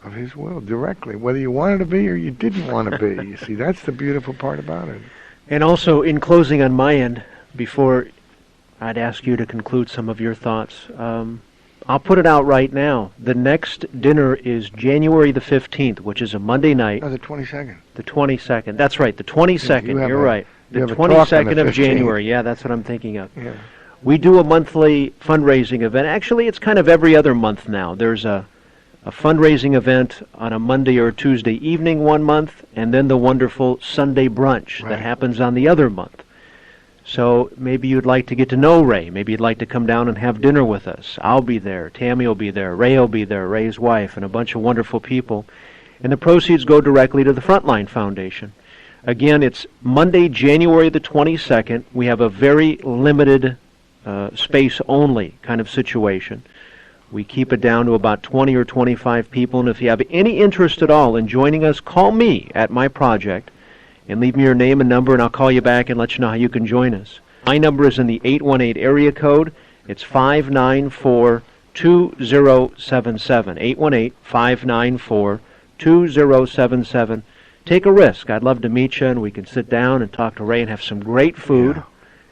of his will directly, whether you wanted to be or you didn't want to be. You see, that's the beautiful part about it. And also, in closing on my end, before I'd ask you to conclude some of your thoughts, I'll put it out right now. The next dinner is January the 15th, which is a Monday night. Oh, the 22nd. The 22nd. That's right, the 22nd. You're right. The you have a talk on 22nd the of 15th. January. Yeah, that's what I'm thinking of. Yeah. We do a monthly fundraising event. Actually, it's kind of every other month now. There's a fundraising event on a Monday or Tuesday evening one month, and then the wonderful Sunday brunch that happens on the other month. So maybe you'd like to get to know Ray. Maybe you'd like to come down and have dinner with us. I'll be there. Tammy will be there. Ray will be there, Ray's wife, and a bunch of wonderful people. And the proceeds go directly to the Frontline Foundation. Again, it's Monday, January the 22nd. We have a very limited space only kind of situation. We keep it down to about 20 or 25 people, and if you have any interest at all in joining us, call me at my project and leave me your name and number, and I'll call you back and let you know how you can join us. My number is in the 818 area code. It's 594-2077. 818-594-2077. Take a risk. I'd love to meet you, and we can sit down and talk to Ray and have some great food. Yeah.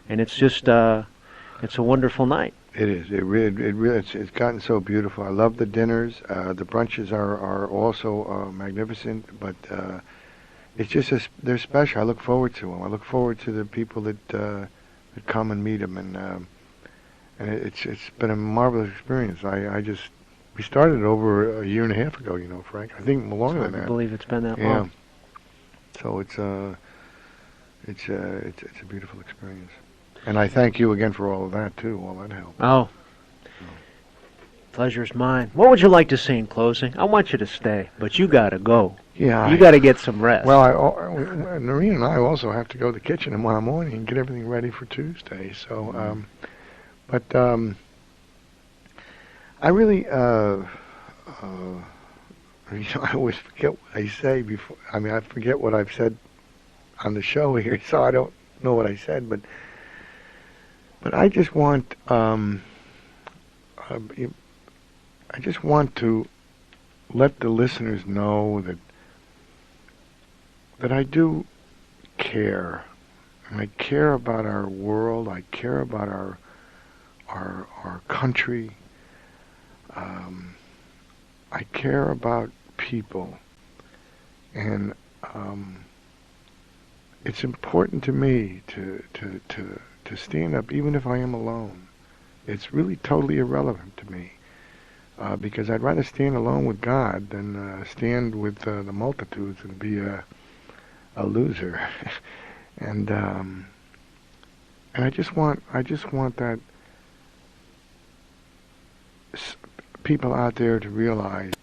And it's just, it's a wonderful night. It is. It really. It's gotten so beautiful. I love the dinners. The brunches are also magnificent. But it's just they're special. I look forward to them. I look forward to the people that come and meet them. And it's been a marvelous experience. We started it over a year and a half ago. You know, Frank. I think longer than that. I believe it's been that Yeah. long. So it's a beautiful experience. And I thank you again for all of that, too, all that help. Oh. Pleasure's mine. What would you like to say in closing? I want you to stay, but you got to go. Yeah. You got to get some rest. Well, Noreen and I also have to go to the kitchen tomorrow morning and get everything ready for Tuesday. So, I really, I always forget what I say before. I mean, I forget what I've said on the show here, so I don't know what I said, but I just want, I just want to let the listeners know that I do care, and I care about our world. I care about our country. I care about people, and it's important to me to stand up, even if I am alone. It's really totally irrelevant to me, because I'd rather stand alone with God than stand with the multitudes and be a loser. and I just want that people out there to realize,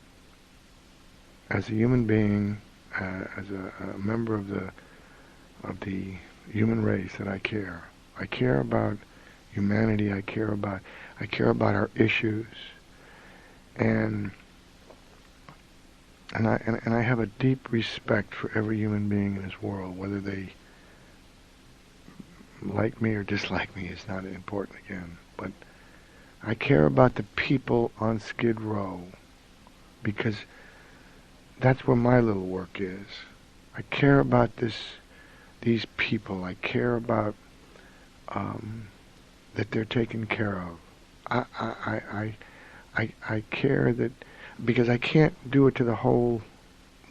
as a human being, as a member of the human race, that I care. I care about humanity. I care about our issues, and I have a deep respect for every human being in this world. Whether they like me or dislike me is not important again. But I care about the people on Skid Row, because that's where my little work is. I care about this these people. I care about that they're taken care of. I care that, because I can't do it to the whole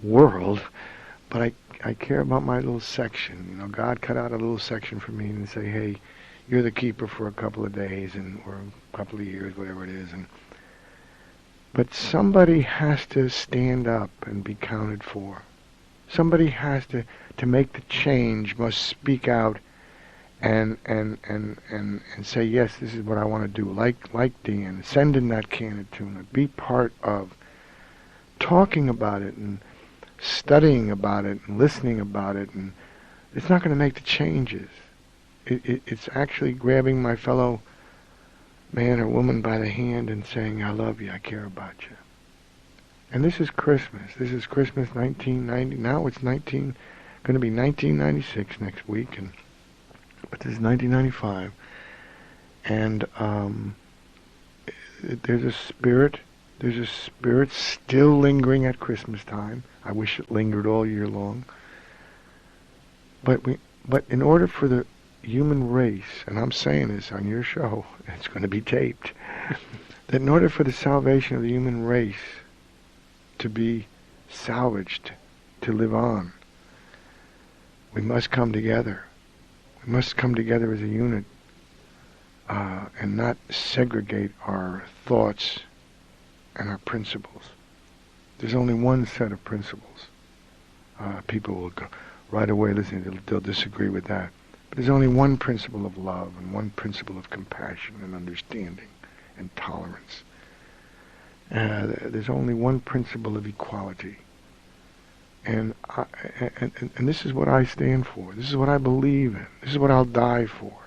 world, but I care about my little section. You know, God cut out a little section for me and say, hey, you're the keeper for a couple of days or a couple of years, whatever it is. But somebody has to stand up and be counted for. Somebody has to make the change, must speak out and say, yes, this is what I want to do. Like Dan, send in that can of tuna. Be part of talking about it and studying about it and listening about it. And it's not going to make the changes. It's actually grabbing my fellow man or woman by the hand and saying, I love you, I care about you. And this is Christmas. This is Christmas 1990. Now it's going to be 1996 next week, but this is 1995. And there's a spirit still lingering at Christmas time. I wish it lingered all year long. But in order for the human race, and I'm saying this on your show, it's going to be taped, that in order for the salvation of the human race to be salvaged, to live on, we must come together. We must come together as a unit and not segregate our thoughts and our principles. There's only one set of principles. People will go right away listening, they'll disagree with that. But there's only one principle of love and one principle of compassion and understanding and tolerance. There's only one principle of equality. And this is what I stand for. This is what I believe in. This is what I'll die for.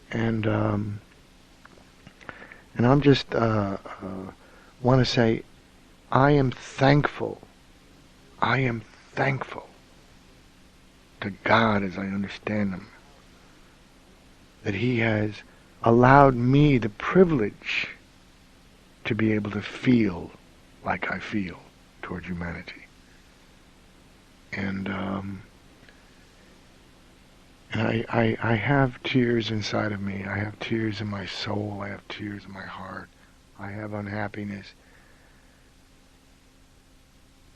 And I'm just want to say, I am thankful to God, as I understand Him, that He has allowed me the privilege to be able to feel like I feel toward humanity. And I have tears inside of me. I have tears in my soul. I have tears in my heart. I have unhappiness.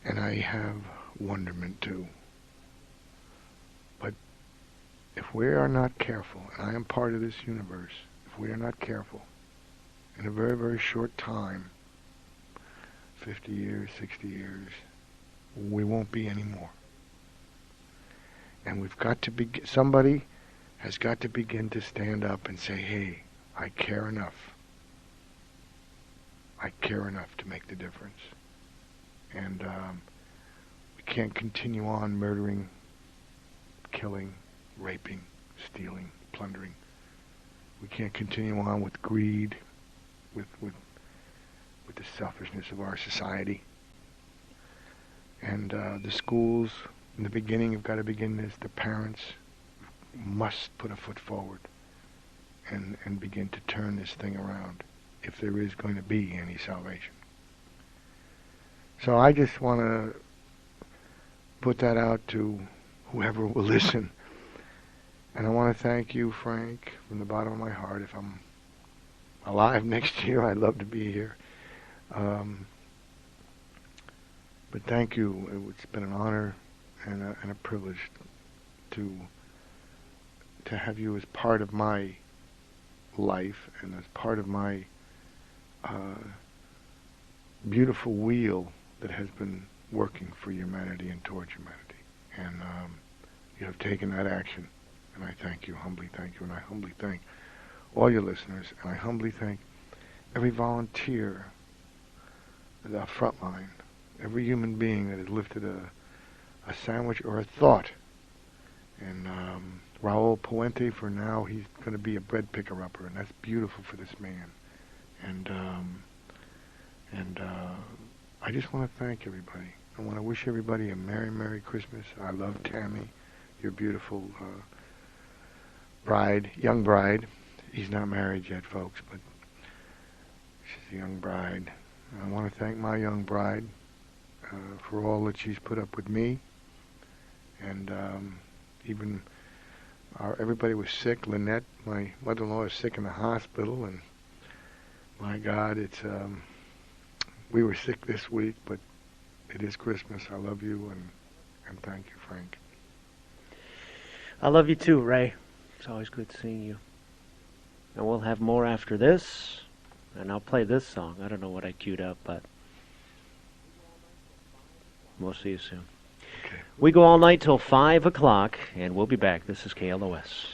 And I have wonderment too. But if we are not careful, and I am part of this universe, if we are not careful, in a very, very short time, 50 years, 60 years, we won't be anymore. And we've got to begin, somebody has got to begin to stand up and say, hey, I care enough. I care enough to make the difference. And we can't continue on murdering, killing, raping, stealing, plundering. We can't continue on with greed, with the selfishness of our society. And the schools, in the beginning, have got to begin this. The parents must put a foot forward and begin to turn this thing around if there is going to be any salvation. So I just want to put that out to whoever will listen. And I want to thank you, Frank, from the bottom of my heart. If I'm alive next year, I'd love to be here. But thank you. It's been an honor and a privilege to have you as part of my life and as part of my beautiful wheel that has been working for humanity and towards humanity. And you have taken that action. And I thank you, humbly thank you. And I humbly thank all your listeners. And I humbly thank every volunteer at the front line, every human being that has lifted a sandwich or a thought. And Raul Puente, for now, he's going to be a bread picker-upper, and that's beautiful for this man. And I just want to thank everybody. I want to wish everybody a Merry, Merry Christmas. I love Tammy, your beautiful bride, young bride. He's not married yet, folks, but she's a young bride. I want to thank my young bride for all that she's put up with me. And even everybody was sick. Lynette, my mother-in-law, is sick in the hospital, and my God, it's we were sick this week, but it is Christmas. I love you, and thank you, Frank. I love you too, Ray. It's always good seeing you. And we'll have more after this, and I'll play this song. I don't know what I queued up, but we'll see you soon. Okay. We go all night till 5 o'clock, and we'll be back. This is KLOS.